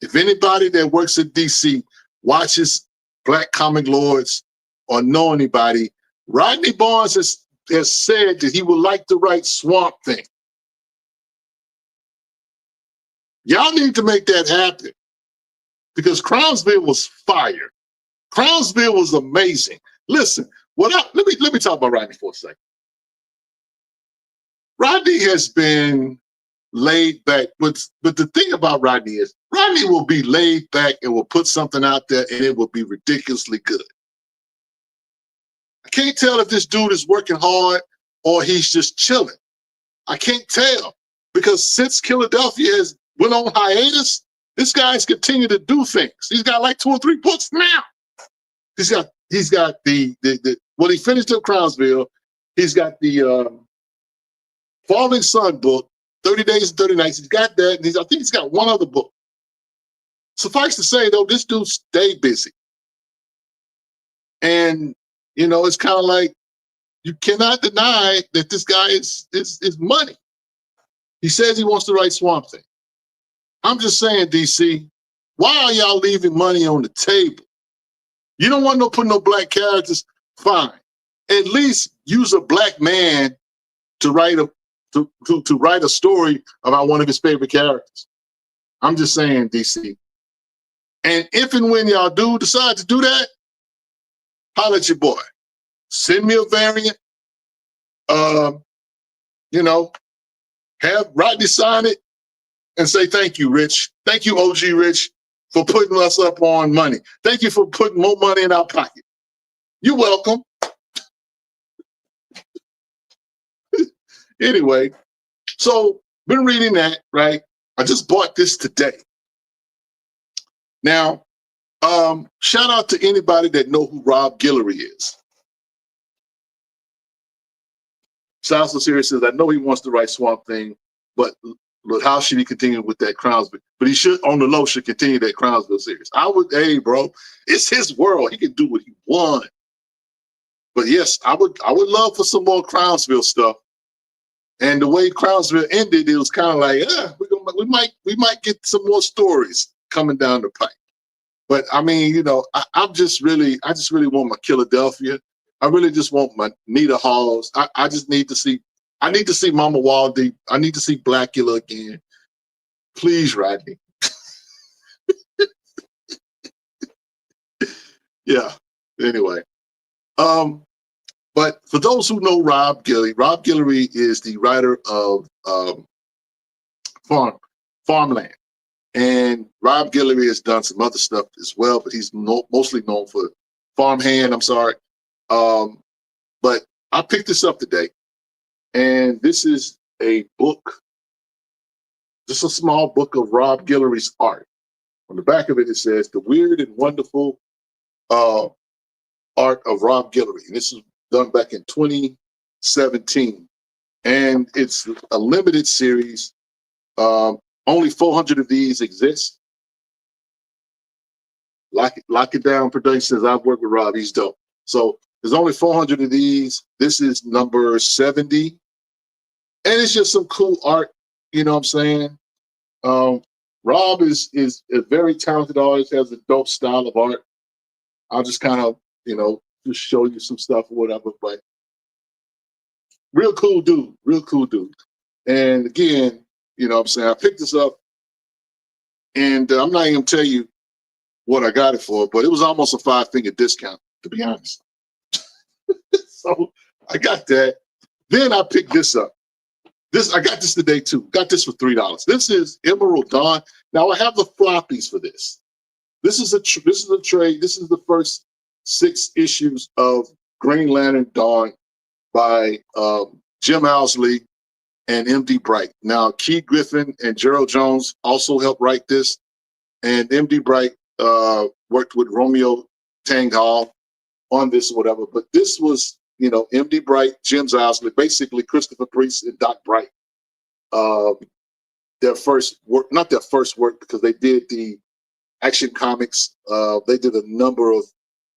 if anybody that works at DC watches Black Comic Lords or know anybody, Rodney Barnes has said that he would like to write Swamp Thing. Y'all need to make that happen, because Crownsville was fire. Crownsville was amazing. Listen, let me talk about Rodney for a second. Rodney has been laid back, but the thing about Rodney is Rodney will be laid back and will put something out there and it will be ridiculously good. I can't tell if this dude is working hard or he's just chilling. I can't tell, because since Philadelphia has went on hiatus, this guy's continued to do things. He's got like 2 or 3 books now. He's got the when he finished up Crownsville, he's got the Falling Sun book, 30 Days and 30 Nights. He's got that, and I think he's got one other book. Suffice to say, though, this dude stayed busy. And, you know, it's kind of like, you cannot deny that this guy is money. He says he wants to write Swamp Thing. I'm just saying, DC, why are y'all leaving money on the table? You don't want to put no Black characters? Fine. At least use a Black man to write a story about one of his favorite characters. I'm just saying, DC. And if and when y'all do decide to do that, holler at your boy. Send me a variant. You know, Have Rodney sign it and say, thank you, Rich. Thank you, OG Rich, for putting us up on money. Thank you for putting more money in our pocket. You're welcome. Anyway, so been reading that, right? I just bought this today. Now, shout out to anybody that know who Rob Guillory is. South Serious says, I know he wants to write Swamp Thing, but look, how should he continue with that Crownsville? But he should, on the low, should continue that Crownsville series. Hey, bro, it's his world. He can do what he wants. But yes, I would love for some more Crownsville stuff. And the way Crownsville ended, it was kind of like, we might get some more stories coming down the pipe. But I mean, you know, I just really want my Philadelphia. I really just want my Nita Halls. I need to see Mama Waldy. I need to see Blackula again. Please, Rodney. Yeah. Anyway. But for those who know Rob Guillory is the writer of Farmland. And Rob Guillory has done some other stuff as well, but he's mostly known for Farmhand. I'm sorry. But I picked this up today, and this is a book, just a small book of Rob Guillory's art. On the back of it, it says, The Weird and Wonderful Art of Rob Guillory. And this is done back in 2017. And it's a limited series. Only 400 of these exist. Lock It Down Productions. I've worked with Rob. He's dope. So there's only 400 of these. This is number 70. And it's just some cool art. You know what I'm saying? Rob is a very talented artist, has a dope style of art. I'll just kind of, you know, just show you some stuff or whatever. But real cool dude. And again, you know what I'm saying? I picked this up, and I'm not even going to tell you what I got it for, but it was almost a 5-finger discount, to be honest. So I got that. Then I picked this up. I got this today too. Got this for $3. This is Emerald Dawn. Now I have the floppies for this. This is a trade. This is the first 6 issues of Green Lantern Dawn by Jim Owsley and M.D. Bright. Now, Keith Griffin and Gerald Jones also helped write this, and M.D. Bright worked with Romeo Tanghal on this or whatever. But this was, you know, M.D. Bright, Jim Owsley, basically Christopher Priest and Doc Bright. Their first work, not their first work, because they did the Action Comics. They did a number of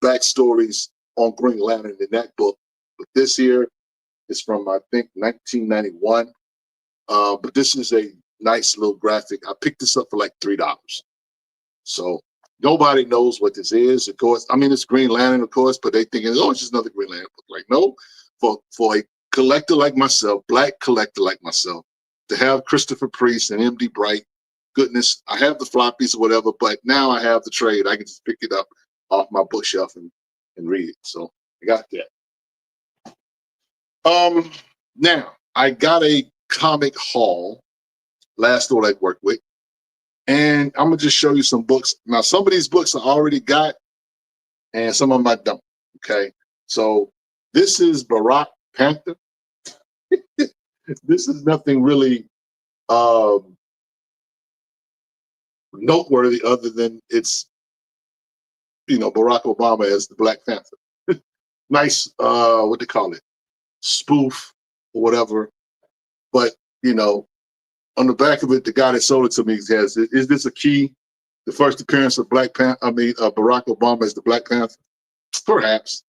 backstories on Green Lantern in that book. But this here is from, I think, 1991. But this is a nice little graphic. I picked this up for like $3. So nobody knows what this is, of course. I mean, it's Green Lantern, of course, but they thinking, oh, it's just another Green Lantern book. Like, no, for a collector like myself, black collector like myself, to have Christopher Priest and M.D. Bright, goodness, I have the floppies or whatever, but now I have the trade. I can just pick it up off my bookshelf and read it. So I got that. Now I got a comic haul, last store I worked with, and I'm gonna just show you some books. Now, some of these books I already got, and some of them I don't. Okay, so this is Barack Panther. This is nothing really noteworthy other than it's, you know, Barack Obama as the Black Panther. Nice, what they call it, spoof or whatever. But, you know, on the back of it, the guy that sold it to me says, is this a key? The first appearance of Barack Obama as the Black Panther? Perhaps.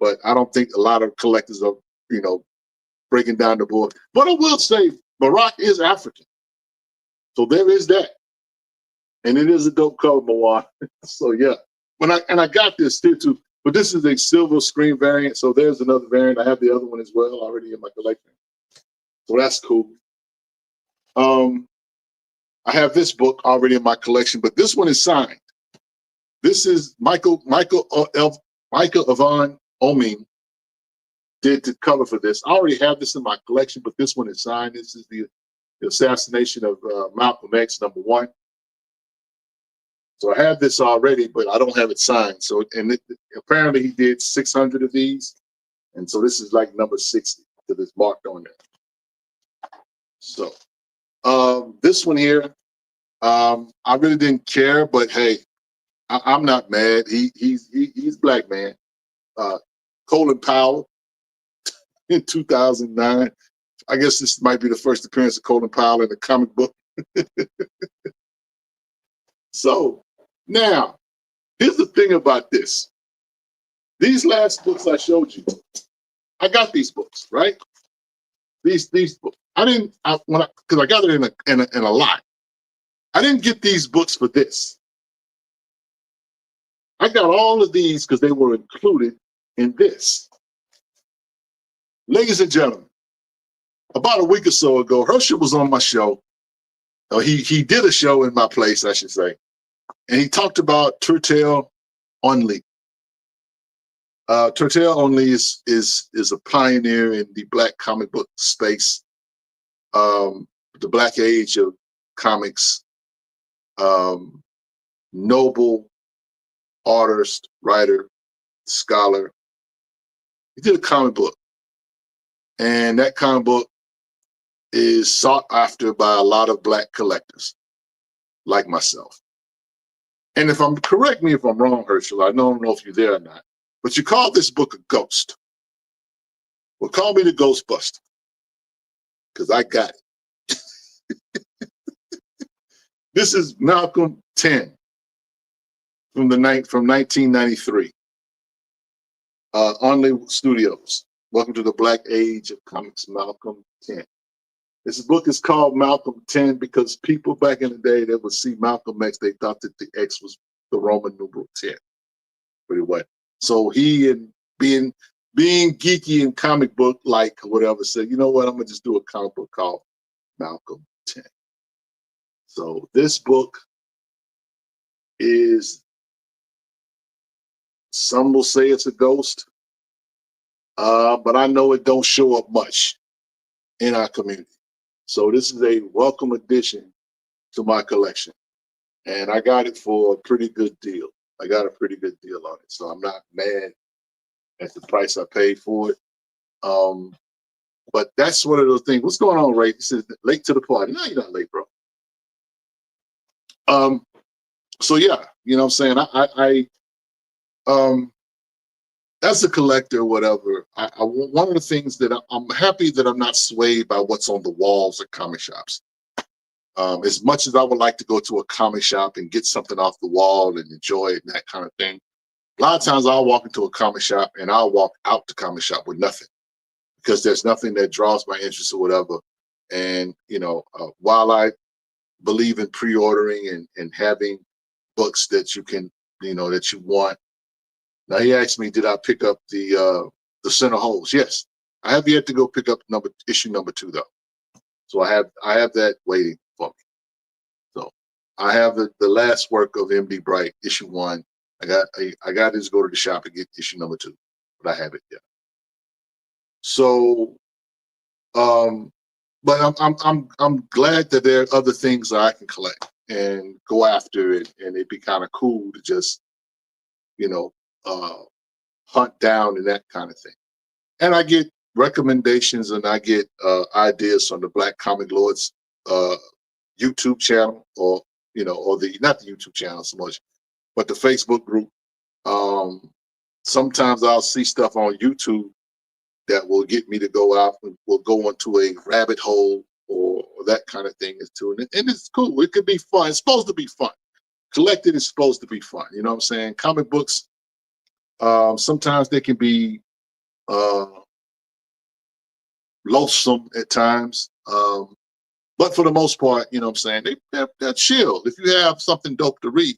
But I don't think a lot of collectors are, you know, breaking down the board. But I will say Barack is African. So there is that. And it is a dope cover, Mawar. So yeah. I got this too, but this is a silver screen variant. So there's another variant. I have the other one as well already in my collection. So that's cool. I have this book already in my collection, but this one is signed. This is Michael Avon Oeming did the cover for this. I already have this in my collection, but this one is signed. This is the the assassination of Malcolm X, #1. So I have this already, but I don't have it signed. So, apparently he did 600 of these. And so this is like number 60 because it's marked on there. So this one here, I really didn't care, but hey, I'm not mad. He's black man. Colin Powell in 2009. I guess this might be the first appearance of Colin Powell in a comic book. So now, here's the thing about this. These last books I showed you, I got these books, right? These books. Because I got it in a lot. I didn't get these books for this. I got all of these because they were included in this. Ladies and gentlemen, about a week or so ago, Herschel was on my show. He did a show in my place, I should say. And he talked about Tertel Only. Tertel Only is a pioneer in the black comic book space, the black age of comics, noble artist, writer, scholar. He did a comic book. And that comic book is sought after by a lot of black collectors, like myself. And correct me if I'm wrong, Herschel, I don't know if you're there or not, but you call this book a ghost. Well, call me the Ghostbuster, because I got it. This is Malcolm 10 from 1993. Only Studios. Welcome to the Black Age of Comics, Malcolm 10. This book is called Malcolm 10 because people back in the day that would see Malcolm X, they thought that the X was the Roman numeral 10. But it wasn't. So he, and being geeky and comic book like whatever, said, you know what, I'm gonna just do a comic book called Malcolm 10. So this book is, some will say it's a ghost, but I know it don't show up much in our community. So this is a welcome addition to my collection. And I got it for a pretty good deal. I got a pretty good deal on it. So I'm not mad at the price I paid for it. But that's one of those things. What's going on, Ray? He says, late to the party. No, you're not late, bro. So yeah, you know what I'm saying? I as a collector, whatever, one of the things that I'm happy that I'm not swayed by what's on the walls at comic shops. As much as I would like to go to a comic shop and get something off the wall and enjoy it and that kind of thing, a lot of times I'll walk into a comic shop and I'll walk out the comic shop with nothing because there's nothing that draws my interest or whatever. And, you know, while I believe in pre-ordering and having books that you can, you know, that you want. Now he asked me, did I pick up the Center Holes? Yes, I have yet to go pick up issue number 2 though. So I have that waiting for me. So I have the last work of MD Bright, issue 1. I got to go to the shop and get issue number 2, but I have it yet. So, but I'm glad that there are other things that I can collect and go after it, and it'd be kind of cool to just, you know, hunt down and that kind of thing. And I get recommendations and I get ideas from the Black Comic Lords YouTube channel, or, you know, or not the YouTube channel so much, but the Facebook group. Sometimes I'll see stuff on YouTube that will get me to go out and will go into a rabbit hole or that kind of thing too. And it's cool. It could be fun. It's supposed to be fun. Collecting is supposed to be fun. You know what I'm saying? Comic books, sometimes they can be loathsome at times. But for the most part, you know what I'm saying, they're chill. If you have something dope to read,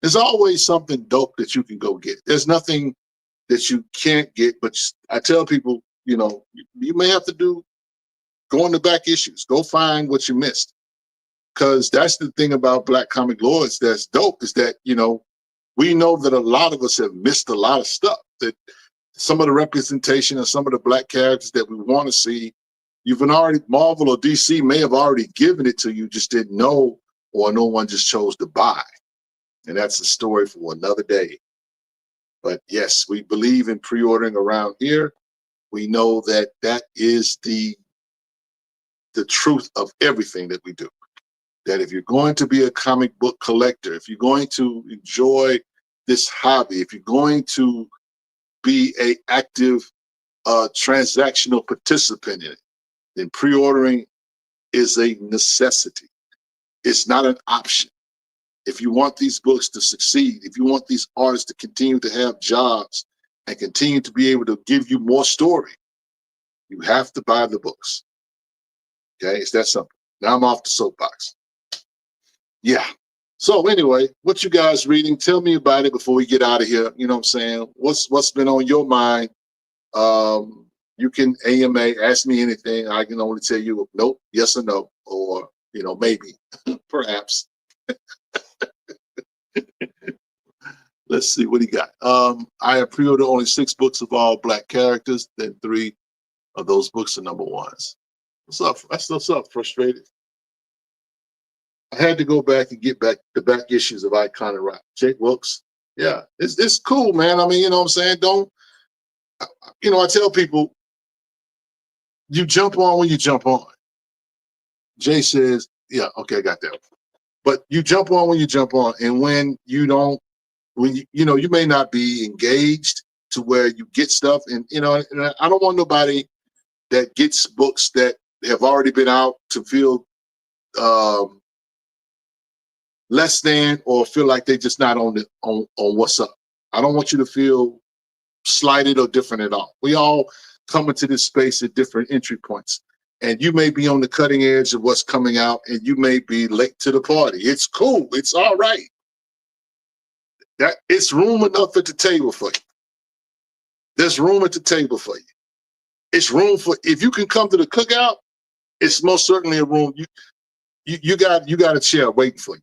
there's always something dope that you can go get. There's nothing that you can't get, but I tell people, you know, you may have to go in the back issues, go find what you missed. Because that's the thing about Black Comic Lords that's dope, is that, you know, we know that a lot of us have missed a lot of stuff, that some of the representation of some of the black characters that we want to see You've been already, Marvel or DC may have already given it to you, just didn't know, or no one just chose to buy. And that's a story for another day. But yes, we believe in pre-ordering around here. We know that that is the truth of everything that we do. That if you're going to be a comic book collector, if you're going to enjoy this hobby, if you're going to be a active transactional participant in it, then pre-ordering is a necessity. It's not an option. If you want these books to succeed, if you want these artists to continue to have jobs and continue to be able to give you more story, you have to buy the books. Okay, it's that simple. Now I'm off the soapbox. Yeah. So anyway, what you guys reading? Tell me about it before we get out of here. You know what I'm saying? What's been on your mind? You can AMA, ask me anything. I can only tell you nope, yes or no, or maybe, perhaps. Let's see what he got. I have pre-ordered only 6 books of all Black characters. Then 3 of those books are number 1s. What's up? That's what's up. Frustrated. I had to go back and get back the back issues of Icon and Rock. Jake Wilkes. Yeah, it's cool, man. I mean, you know what I'm saying? I tell people, you jump on when you jump on. Jay says, yeah, okay, I got that. But you jump on when you jump on. And when you don't, you may not be engaged to where you get stuff. And I don't want nobody that gets books that have already been out to feel less than or feel like they're just not on what's up. I don't want you to feel slighted or different at all. We all come into this space at different entry points. And you may be on the cutting edge of what's coming out, and you may be late to the party. It's cool. It's all right. It's room enough at the table for you. There's room at the table for you. It's room for, if you can come to the cookout, it's most certainly a room. You got a chair waiting for you.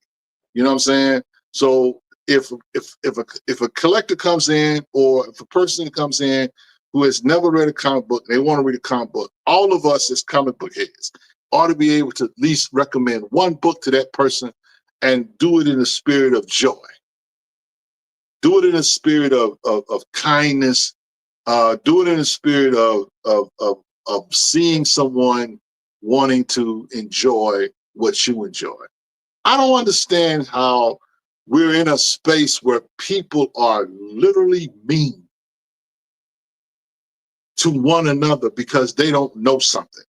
You know what I'm saying? So if a collector comes in, or if a person comes in who has never read a comic book, they want to read a comic book, all of us as comic book heads ought to be able to at least recommend one book to that person and do it in a spirit of joy. Do it in a spirit of kindness. Do it in a spirit of seeing someone wanting to enjoy what you enjoy. I don't understand how we're in a space where people are literally mean to one another because they don't know something.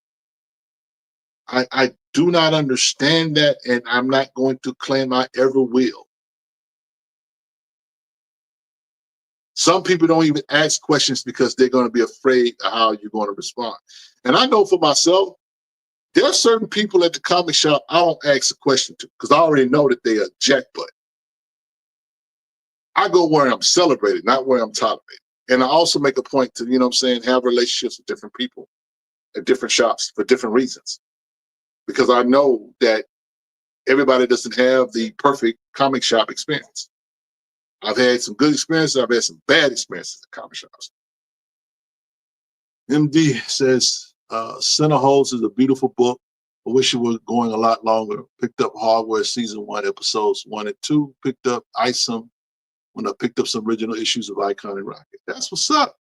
I do not understand that, and I'm not going to claim I ever will. Some people don't even ask questions because they're going to be afraid of how you're going to respond. And I know for myself, there are certain people at the comic shop I don't ask a question to because I already know that they are jackbutt. I go where I'm celebrated, not where I'm tolerated. And I also make a point to, have relationships with different people at different shops for different reasons. Because I know that everybody doesn't have the perfect comic shop experience. I've had some good experiences. I've had some bad experiences at comic shops. MD says, Center Holes is a beautiful book. I wish it were going a lot longer. Picked up Hardware Season 1, Episodes 1 and 2. Picked up Isom when I picked up some original issues of Icon and Rocket. That's what's up.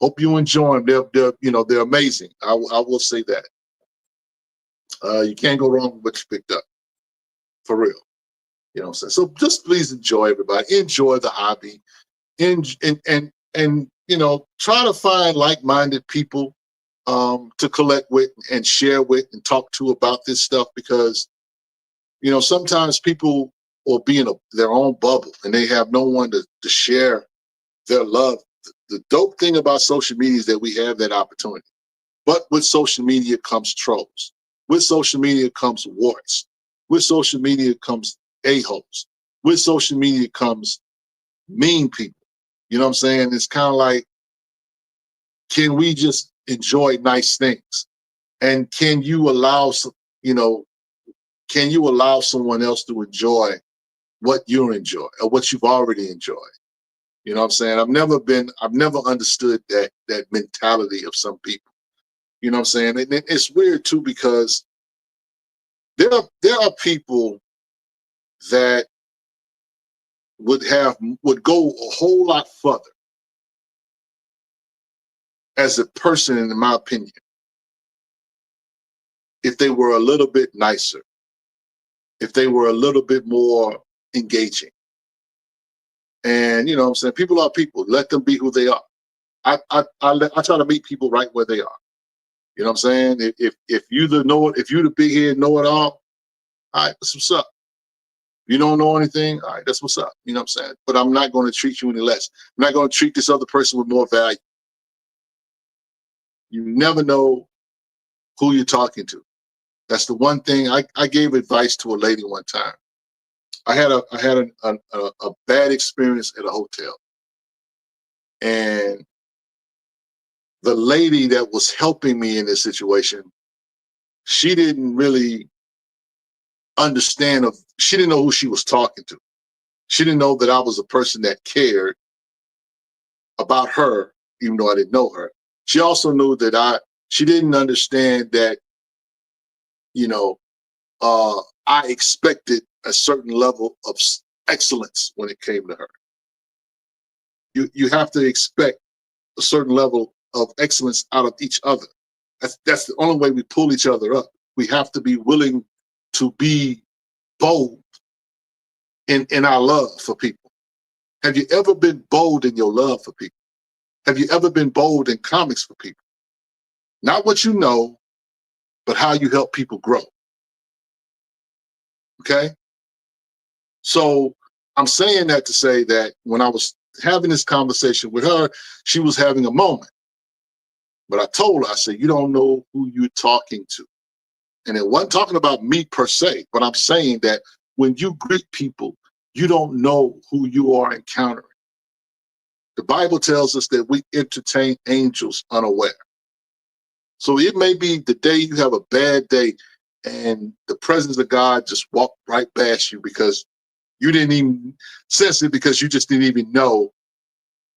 Hope you enjoy them. They're amazing. I will say that. You can't go wrong with what you picked up. For real. You know what I'm saying? So just please enjoy, everybody. Enjoy the hobby. And try to find like-minded people to collect with and share with and talk to about this stuff, because sometimes people will be in their own bubble and they have no one to share their love. The dope thing about social media is that we have that opportunity. But with social media comes trolls. With social media comes warts. With social media comes a-holes. With social media comes mean people. You know what I'm saying? It's kind of like, can we just enjoy nice things? And can you allow someone else to enjoy what you enjoy or what you've already enjoyed? You know what I'm saying? I've never understood that mentality of some people. You know what I'm saying? And it's weird too, because there are people that would go a whole lot further as a person, in my opinion, if they were a little bit nicer, if they were a little bit more engaging. And you know what I'm saying? People are people. Let them be who they are. I try to meet people right where they are. You know what I'm saying? If you the big head know it all right, that's what's up. You don't know anything, all right, that's what's up. You know what I'm saying? But I'm not going to treat you any less. I'm not going to treat this other person with more value. You never know who you're talking to. That's the one thing. I gave advice to a lady one time. I had a bad experience at a hotel, and the lady that was helping me in this situation, she didn't really understand she didn't know who she was talking to. She didn't know that I was a person that cared about her, even though I didn't know her. She also knew that she didn't understand that, you know, I expected a certain level of excellence when it came to her. You have to expect a certain level of excellence out of each other. That's the only way we pull each other up. We have to be willing to be bold in our love for people. Have you ever been bold in your love for people? Have you ever been bold in comics for people? Not what you know, but how you help people grow. Okay? So I'm saying that to say that when I was having this conversation with her, she was having a moment. But I told her, I said, you don't know who you're talking to. And it wasn't talking about me per se, but I'm saying that when you greet people, you don't know who you are encountering. The Bible tells us that we entertain angels unaware. So it may be the day you have a bad day and the presence of God just walked right past you because you didn't even sense it, because you just didn't even know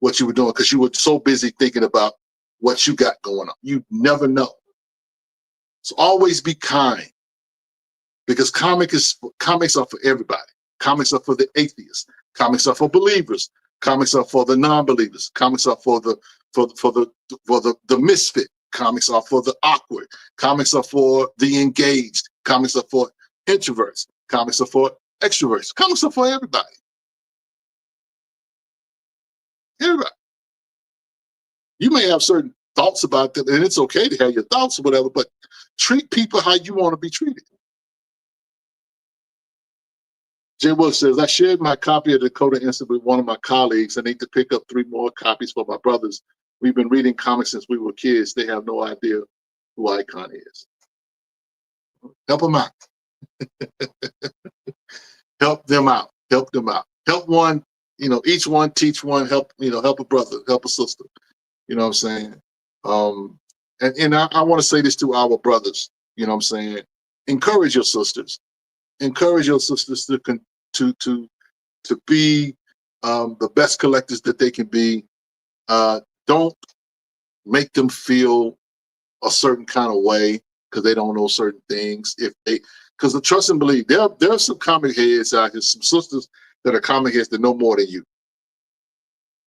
what you were doing because you were so busy thinking about what you got going on. You never know. So always be kind, because comics are for everybody. Comics are for the atheists. Comics are for believers. Comics are for the non-believers. Comics are for the misfit. Comics are for the awkward. Comics are for the engaged. Comics are for introverts. Comics are for extroverts. Comics are for everybody. Everybody. You may have certain thoughts about them, and it's okay to have your thoughts or whatever, but treat people how you want to be treated. Jay Wilkes says, I shared my copy of Dakota Instant with one of my colleagues. I need to pick up 3 more copies for my brothers. We've been reading comics since we were kids. They have no idea who Icon is. Help them out. Help them out. Help them out. Help one, each one teach one, help a brother, help a sister. You know what I'm saying? And I want to say this to our brothers, you know what I'm saying? Encourage your sisters. Encourage your sisters to be the best collectors that they can be. Don't make them feel a certain kind of way because they don't know certain things. Because the trust and believe, there are some comic heads out here, some sisters that are comic heads that know more than you.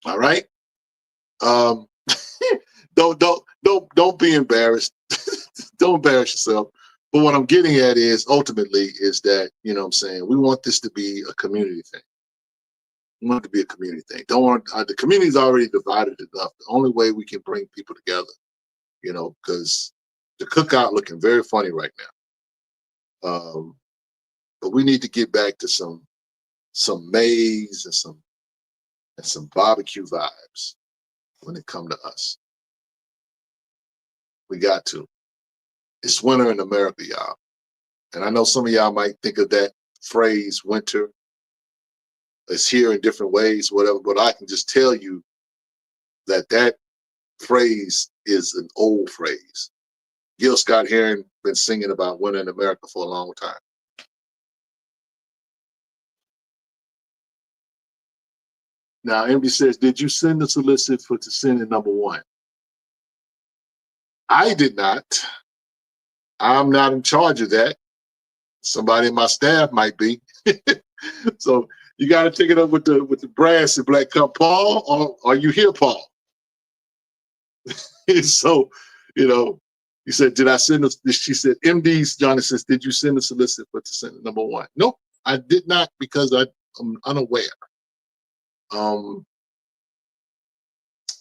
All right. Don't be embarrassed. Don't embarrass yourself. But what I'm getting at is ultimately is that, you know what I'm saying, we want this to be a community thing. We want it to be a community thing. The community's already divided enough. The only way we can bring people together, because the cookout looking very funny right now. But we need to get back to some maize and some barbecue vibes when it come to us. We got to. It's winter in America, y'all. And I know some of y'all might think of that phrase, winter. It's here in different ways, whatever, but I can just tell you that phrase is an old phrase. Gil Scott-Heron been singing about winter in America for a long time. Now, MD says, did you send the solicit for to send in number 1? I did not. I'm not in charge of that. Somebody in my staff might be. So you got to take it up with the brass and Black Cup. Paul, or are you here, Paul? So, you know, he said, did I send this? She said, MD's Johnny says, did you send the solicit for to send number 1? Nope, I did not, because I'm unaware.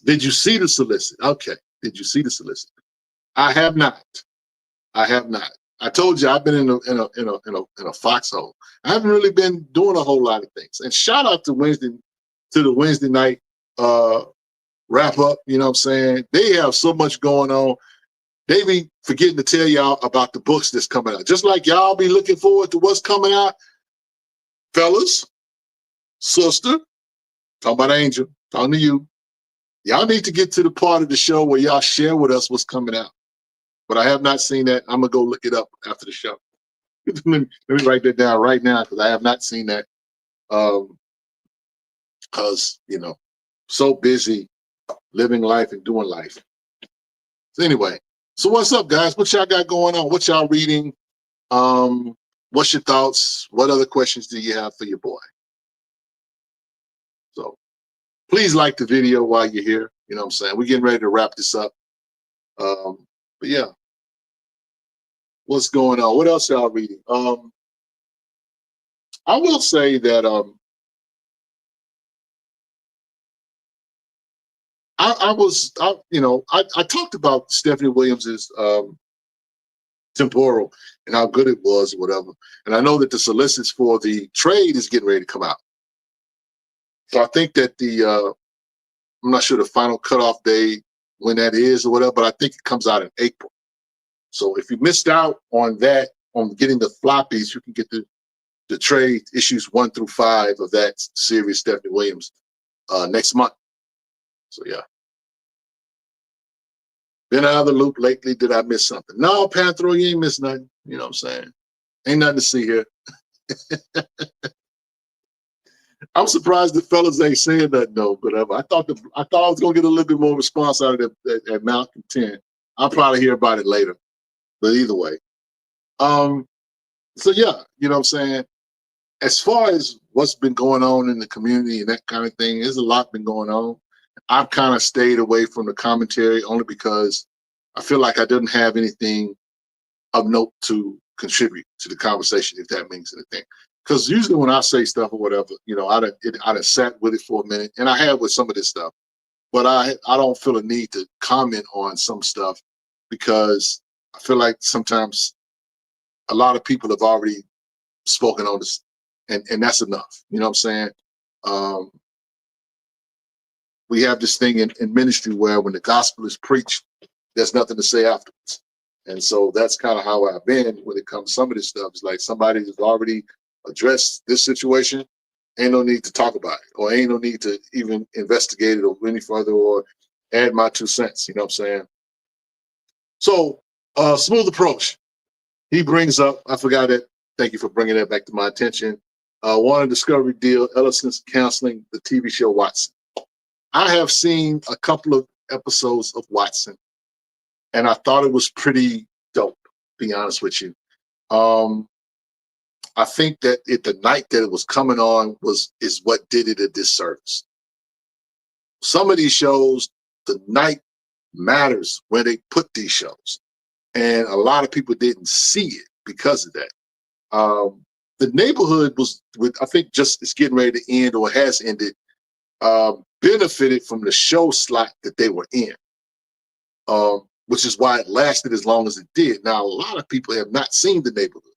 Did you see the solicit? Okay. Did you see the solicit? I have not. I have not. I told you I've been in a foxhole. I haven't really been doing a whole lot of things. And shout out to the Wednesday night wrap up. You know what I'm saying? They have so much going on. They be forgetting to tell y'all about the books that's coming out. Just like y'all be looking forward to what's coming out, fellas, sister, talking about Angel, talking to you. Y'all need to get to the part of the show where y'all share with us what's coming out. But I have not seen that. I'm going to go look it up after the show. let me write that down right now, because I have not seen that. Because, you know, so busy living life and doing life. So anyway, so what's up, guys? What y'all got going on? What y'all reading? What's your thoughts? What other questions do you have for your boy? So please like the video while you're here. You know what I'm saying? We're getting ready to wrap this up. But yeah, what's going on? What else y'all reading? I will say that I talked about Stephanie Williams's temporal and how good it was or whatever. And I know that the solicits for the trade is getting ready to come out. So I think that I'm not sure the final cutoff day when that is or whatever, but I think it comes out in April. So if you missed out on that, on getting the floppies, you can get the trade issues 1 through 5 of that series, Stephanie Williams, next month. So yeah. Been out of the loop lately. Did I miss something? No, Panthro, you ain't missed nothing. You know what I'm saying? Ain't nothing to see here. I'm surprised the fellas ain't saying that though, but I thought I was gonna get a little bit more response out of it at Malcolm 10. I'll probably hear about it later. But either way. So yeah, you know what I'm saying? As far as what's been going on in the community and that kind of thing, there's a lot been going on. I've kind of stayed away from the commentary only because I feel like I didn't have anything of note to contribute to the conversation, if that means anything. Because usually when I say stuff or whatever, you know, I'd have sat with it for a minute, and I have with some of this stuff, but I don't feel a need to comment on some stuff because I feel like sometimes a lot of people have already spoken on this, and that's enough. You know what I'm saying? We have this thing in ministry where when the gospel is preached, there's nothing to say afterwards. And so that's kind of how I've been when it comes to some of this stuff. It's like somebody has already addressed this situation, ain't no need to talk about it, or ain't no need to even investigate it or any further or add my 2 cents. You know what I'm saying? So, Smooth Approach. He brings up, I forgot it. Thank you for bringing that back to my attention. Warner Discovery deal, Ellison's canceling the TV show Watson. I have seen a couple of episodes of Watson, and I thought it was pretty dope, to be honest with you. I think that the night that it was coming on is what did it a disservice. Some of these shows, the night matters where they put these shows, and a lot of people didn't see it because of that. The Neighborhood was, I think, just it's getting ready to end or has ended. Benefited from the show slot that they were in, which is why it lasted as long as it did. Now, a lot of people have not seen The Neighborhood,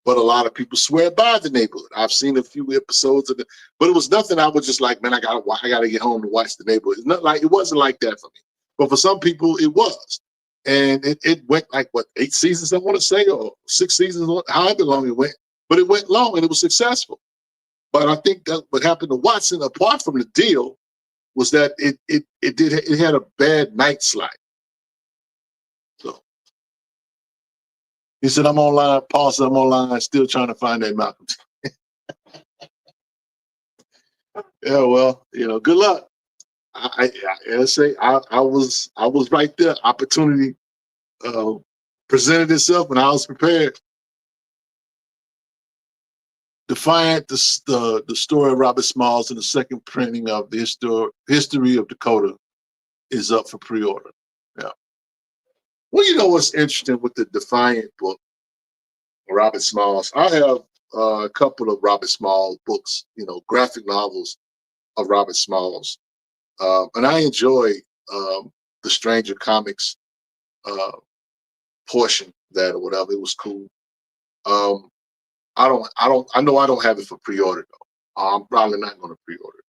but a lot of people swear by The Neighborhood. I've seen a few episodes of it, but it was nothing I was just like, man, I gotta get home to watch The Neighborhood. It's not like, it wasn't like that for me. But for some people, it was. And it went like, what, 8 seasons, I want to say, or 6 seasons, however long it went. But it went long and it was successful. But I think that what happened to Watson, apart from the deal, was that it had a bad night slot. So he said, I'm online, Paul said, I'm online, still trying to find that Malcolm. Yeah, well, good luck. I say I was right there. Opportunity uh, presented itself, and I was prepared. Defiant, the story of Robert Smalls and the second printing of the history of Dakota is up for pre-order. Yeah. Well, what's interesting with the Defiant book, Robert Smalls? I have a couple of Robert Smalls books, graphic novels of Robert Smalls, and I enjoy the Stranger Comics uh, portion of that or whatever. It was cool. I know I don't have it for pre-order though. I'm probably not going to pre-order it.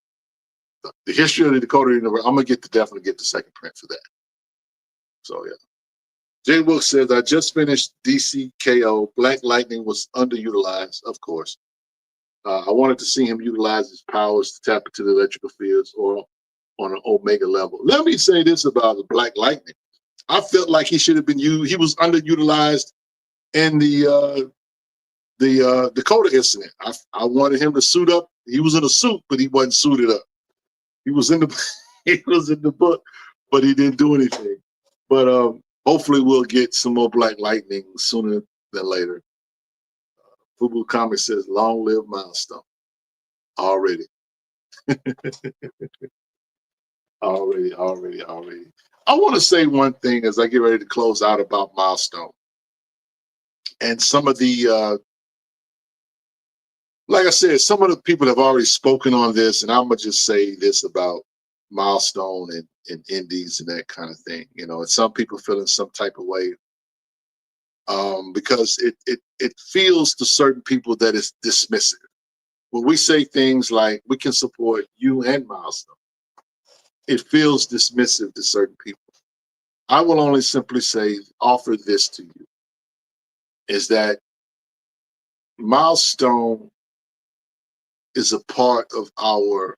The history of the Dakota Universe. I'm gonna definitely get the second print for that. So yeah. Jay Wilkes says, I just finished DCKO. Black Lightning was underutilized, of course. I wanted to see him utilize his powers to tap into the electrical fields or on an Omega level. Let me say this about the Black Lightning. I felt like he should have been used. He was underutilized in the Dakota incident. I wanted him to suit up. He was in a suit, but he wasn't suited up. He was in the he was in the book, but he didn't do anything. But hopefully we'll get some more Black Lightning sooner than later. Fubu Comics says, long live Milestone. Already. already. I want to say one thing as I get ready to close out about Milestone. And some of the, like I said, some of the people have already spoken on this, and I'm going to just say this about Milestone and indies and that kind of thing, and some people feel in some type of way because it feels to certain people that it's dismissive. When we say things like we can support you and Milestone, it feels dismissive to certain people. I will only simply say, offer this to you, is that Milestone is a part of our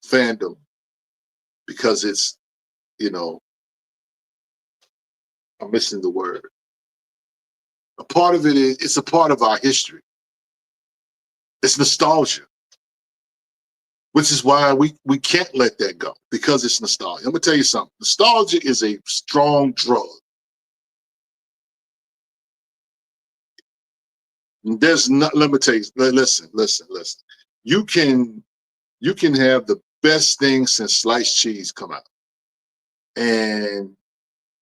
fandom because it's, I'm missing the word. A part of it is, it's a part of our history. It's nostalgia, which is why we can't let that go, because it's nostalgia. I'm gonna tell you something. Nostalgia is a strong drug. There's not, let me tell you, listen. You can have the best thing since sliced cheese come out. And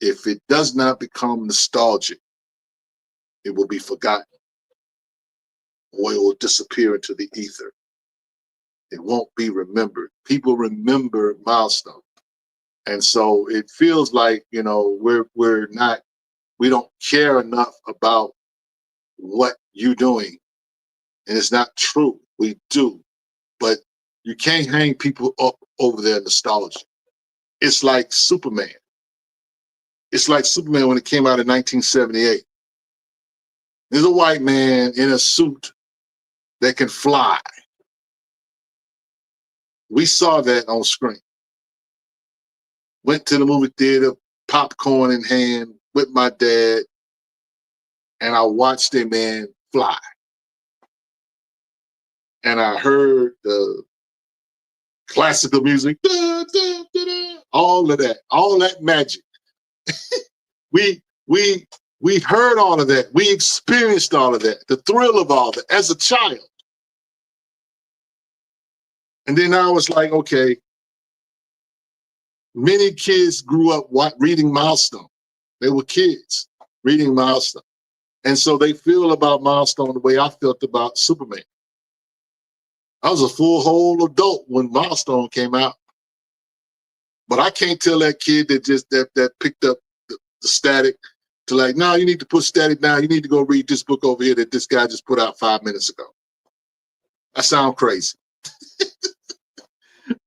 if it does not become nostalgic, it will be forgotten or it will disappear into the ether. It won't be remembered. People remember Milestone. And so it feels like, we don't care enough about what you're doing. And it's not true. We do. But you can't hang people up over their nostalgia. It's like Superman. It's like Superman when it came out in 1978. There's a white man in a suit that can fly. We saw that on screen. Went to the movie theater, popcorn in hand, with my dad, and I watched a man fly. And I heard the classical music, da, da, da, da, all of that magic. We heard all of that. We experienced all of that, the thrill of all that as a child. And then I was like, okay, many kids grew up reading Milestone. They were kids reading Milestone. And so they feel about Milestone the way I felt about Superman. I was a full whole adult when Milestone came out. But I can't tell that kid that picked up the static to like, no, you need to put static down. You need to go read this book over here that this guy just put out 5 minutes ago. I sound crazy.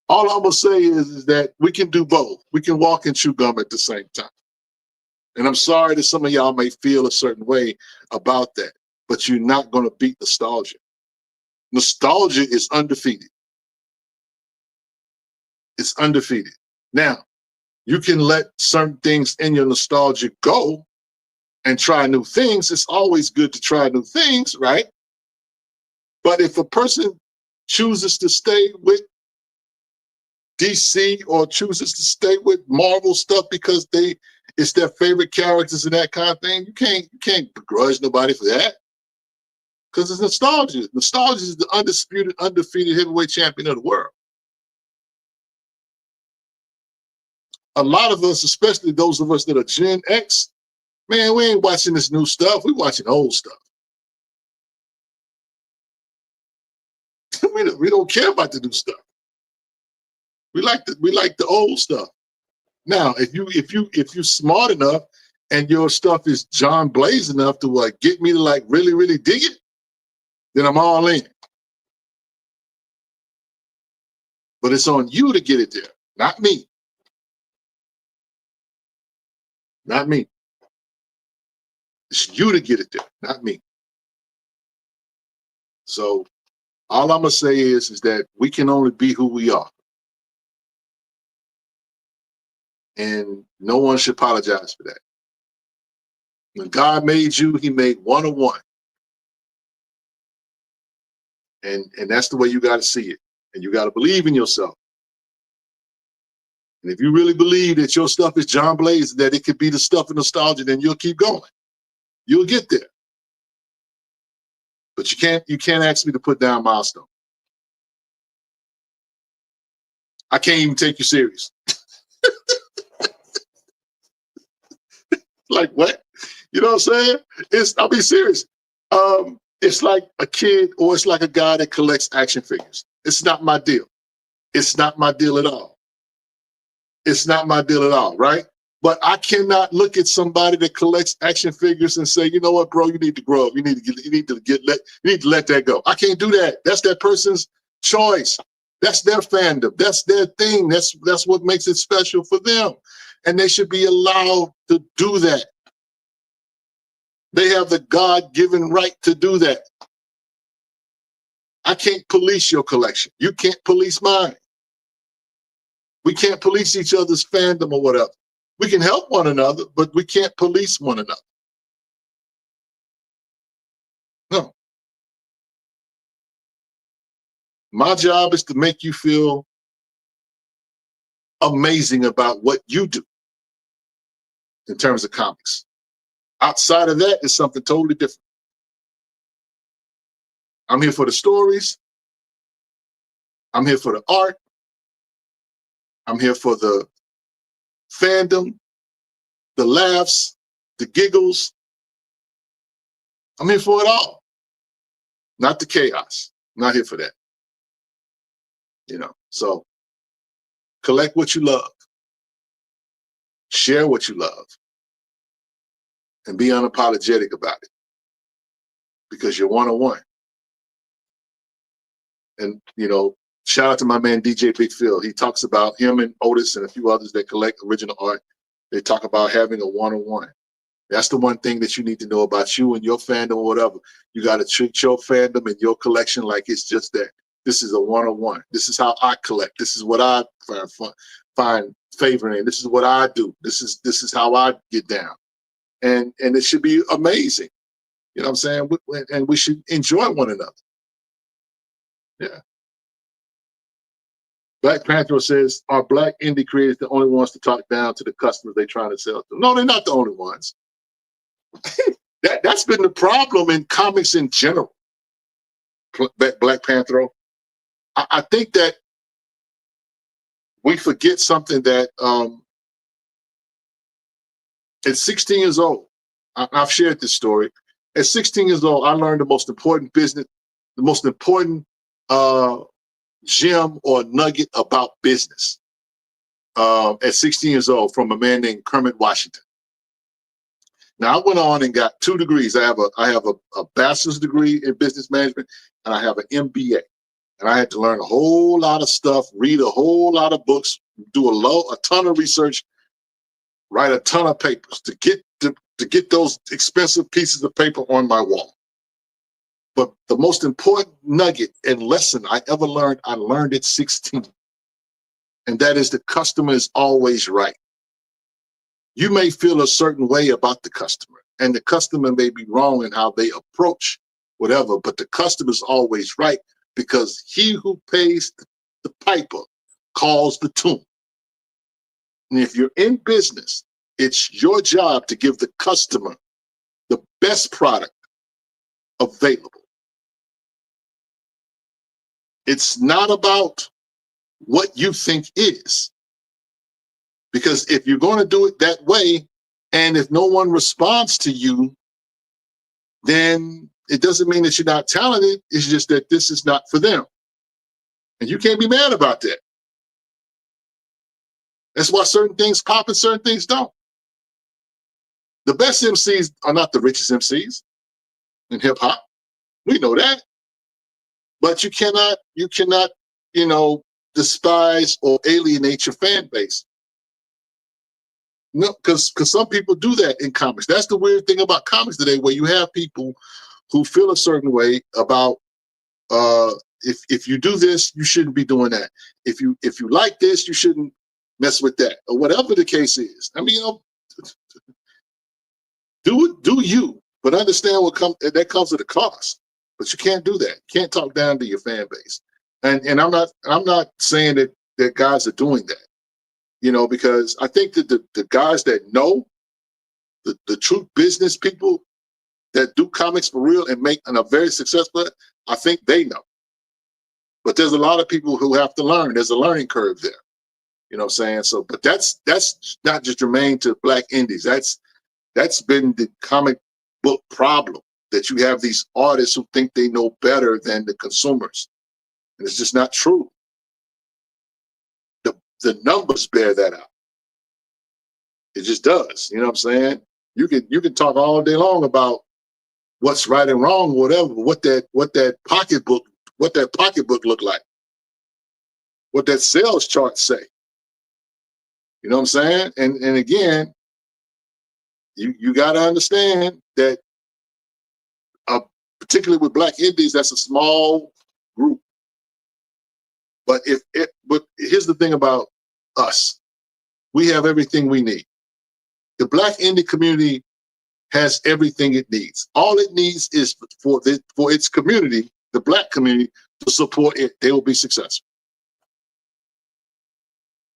All I'm gonna say is that we can do both. We can walk and chew gum at the same time. And I'm sorry that some of y'all may feel a certain way about that, but you're not gonna beat nostalgia. Nostalgia is undefeated. It's undefeated. Now, you can let certain things in your nostalgia go and try new things. It's always good to try new things, right? But if a person chooses to stay with DC or chooses to stay with Marvel stuff because it's their favorite characters and that kind of thing. You can't begrudge nobody for that. Because it's nostalgia. Nostalgia is the undisputed, undefeated heavyweight champion of the world. A lot of us, especially those of us that are Gen X, man, we ain't watching this new stuff. We watching old stuff. we don't care about the new stuff. We like the old stuff. Now, if you smart enough and your stuff is John Blaze enough to get me to like really, really dig it, then I'm all in. But it's on you to get it there, not me. Not me. It's you to get it there, not me. So all I'm gonna say is that we can only be who we are. And no one should apologize for that. When God made you, he made one on one. And that's the way you got to see it. And you got to believe in yourself. And if you really believe that your stuff is John Blaze, that it could be the stuff of nostalgia, then you'll keep going. You'll get there. But you can't ask me to put down milestone. I can't even take you serious. Like what? You know what I'm saying? I'll be serious. It's like a kid or it's like a guy that collects action figures. It's not my deal. It's not my deal at all. It's not my deal at all, right? But I cannot look at somebody that collects action figures and say, you know what, bro, you need to grow up. You need to let that go. I can't do that. That's that person's choice. That's their fandom. That's their thing. That's what makes it special for them. And they should be allowed to do that. They have the God-given right to do that. I can't police your collection. You can't police mine. We can't police each other's fandom or whatever. We can help one another, but we can't police one another. No. My job is to make you feel amazing about what you do in terms of comics. Outside of that is something totally different. I'm here for the stories. I'm here for the art. I'm here for the fandom, the laughs, the giggles. I'm here for it all. Not the chaos. I'm not here for that. You know, so collect what you love. Share what you love. And be unapologetic about it. Because you're one on one. And, you know, shout out to my man, DJ Big Phil. He talks about him and Otis and a few others that collect original art. They talk about having a one-on-one. That's the one thing that you need to know about you and your fandom or whatever. You got to treat your fandom and your collection like it's just that. This is a one-on-one. This is how I collect. This is what I find favor in. This is what I do. This is how I get down. And it should be amazing. You know what I'm saying? And we should enjoy one another. Yeah. Black Panther says, are black indie creators the only ones to talk down to the customers they're trying to sell to? No, they're not the only ones. That's been the problem in comics in general. Black Panther. I think that we forget something that at 16 years old, I've shared this story. At 16 years old, I learned the most important gem or nugget about business at 16 years old from a man named Kermit Washington. Now I went on and got 2 degrees. I have a bachelor's degree in business management and I have an MBA. And I had to learn a whole lot of stuff, read a whole lot of books, do a ton of research, write a ton of papers to get those expensive pieces of paper on my wall. But the most important nugget and lesson I ever learned, I learned at 16. And that is the customer is always right. You may feel a certain way about the customer, and the customer may be wrong in how they approach whatever, but the customer is always right because he who pays the piper calls the tune. And if you're in business, it's your job to give the customer the best product available. It's not about what you think is. Because if you're going to do it that way, and if no one responds to you, then it doesn't mean that you're not talented. It's just that this is not for them. And you can't be mad about that. That's why certain things pop and certain things don't. The best MCs are not the richest MCs in hip hop. We know that. But you cannot, despise or alienate your fan base. No, because some people do that in comics. That's the weird thing about comics today, where you have people who feel a certain way about if you do this, you shouldn't be doing that. If you like this, you shouldn't mess with that, or whatever the case is. I mean, do you, but understand that comes at a cost. But you can't do that. You can't talk down to your fan base. And I'm not saying that guys are doing that. Because I think that the guys that know, the true business people that do comics for real and are very successful, I think they know. But there's a lot of people who have to learn. There's a learning curve there. You know what I'm saying? So, but that's not just germane to Black indies. That's been the comic book problem, that you have these artists who think they know better than the consumers. And it's just not true. The numbers bear that out. It just does. You know what I'm saying? You can talk all day long about what's right and wrong, whatever. What that pocketbook look like? What that sales chart say? You know what I'm saying? And again, you got to understand that, particularly with Black indies, that's a small group. But here's the thing about us. We have everything we need. The Black indie community has everything it needs. All it needs is for its community, the Black community, to support it. They will be successful.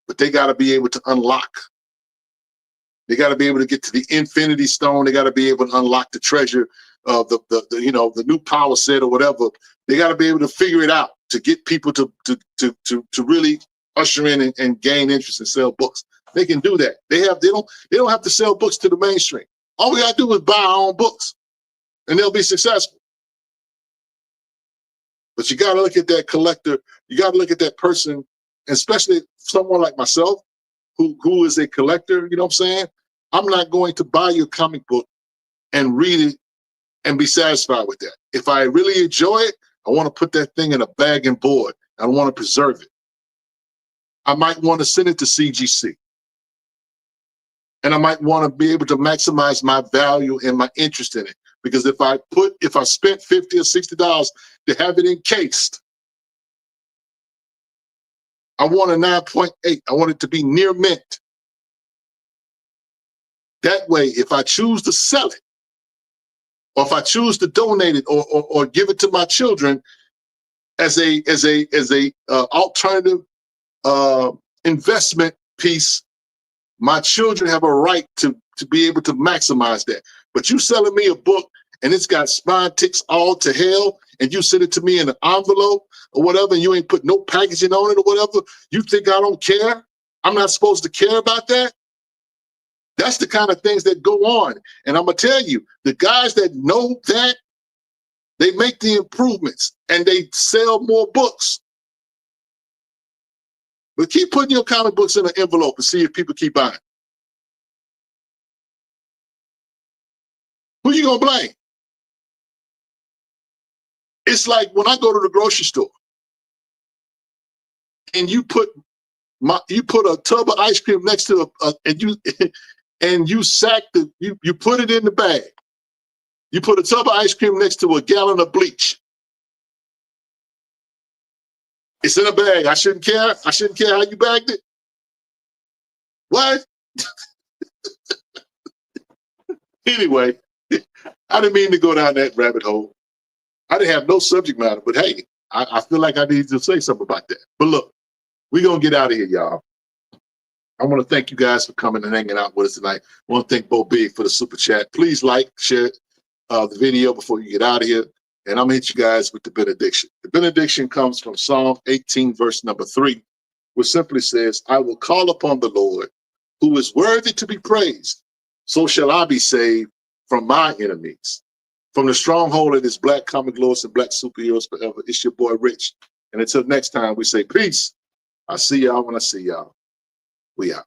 But they got to be able to unlock. They got to be able to get to the Infinity Stone. They got to be able to unlock the treasure of the new power set or whatever. They got to be able to figure it out to get people to really usher in and gain interest and sell books. They can do that. They don't have to sell books to the mainstream. All we got to do is buy our own books, and they'll be successful. But you got to look at that collector. You got to look at that person, especially someone like myself, who is a collector. You know what I'm saying? I'm not going to buy your comic book and read it and be satisfied with that. If I really enjoy it, I want to put that thing in a bag and board. I want to preserve it. I might want to send it to CGC. And I might want to be able to maximize my value and my interest in it. Because if I spent $50 or $60 to have it encased, I want a 9.8. I want it to be near mint. That way, if I choose to sell it, or if I choose to donate it or give it to my children as a alternative investment piece, my children have a right to be able to maximize that. But you selling me a book and it's got spine ticks all to hell, and you send it to me in an envelope or whatever, and you ain't put no packaging on it or whatever, you think I don't care? I'm not supposed to care about that? That's the kind of things that go on. And I'm going to tell you, the guys that know that, they make the improvements and they sell more books. But keep putting your comic books in an envelope and see if people keep buying. Who you going to blame? It's like when I go to the grocery store and you put a tub of ice cream next to and you put it in the bag. You put a tub of ice cream next to a gallon of bleach. It's in a bag. I shouldn't care. I shouldn't care how you bagged it. What? Anyway, I didn't mean to go down that rabbit hole. I didn't have no subject matter, but hey, I feel like I need to say something about that. But look, we're going to get out of here, y'all. I want to thank you guys for coming and hanging out with us tonight. I want to thank Bo Big for the super chat. Please like, share the video before you get out of here. And I'm going to hit you guys with the benediction. The benediction comes from Psalm 18, verse number 3, which simply says, I will call upon the Lord, who is worthy to be praised. So shall I be saved from my enemies. From the stronghold of this black comic lords and black superheroes forever, it's your boy Rich. And until next time, we say peace. I see y'all when I see y'all. We out.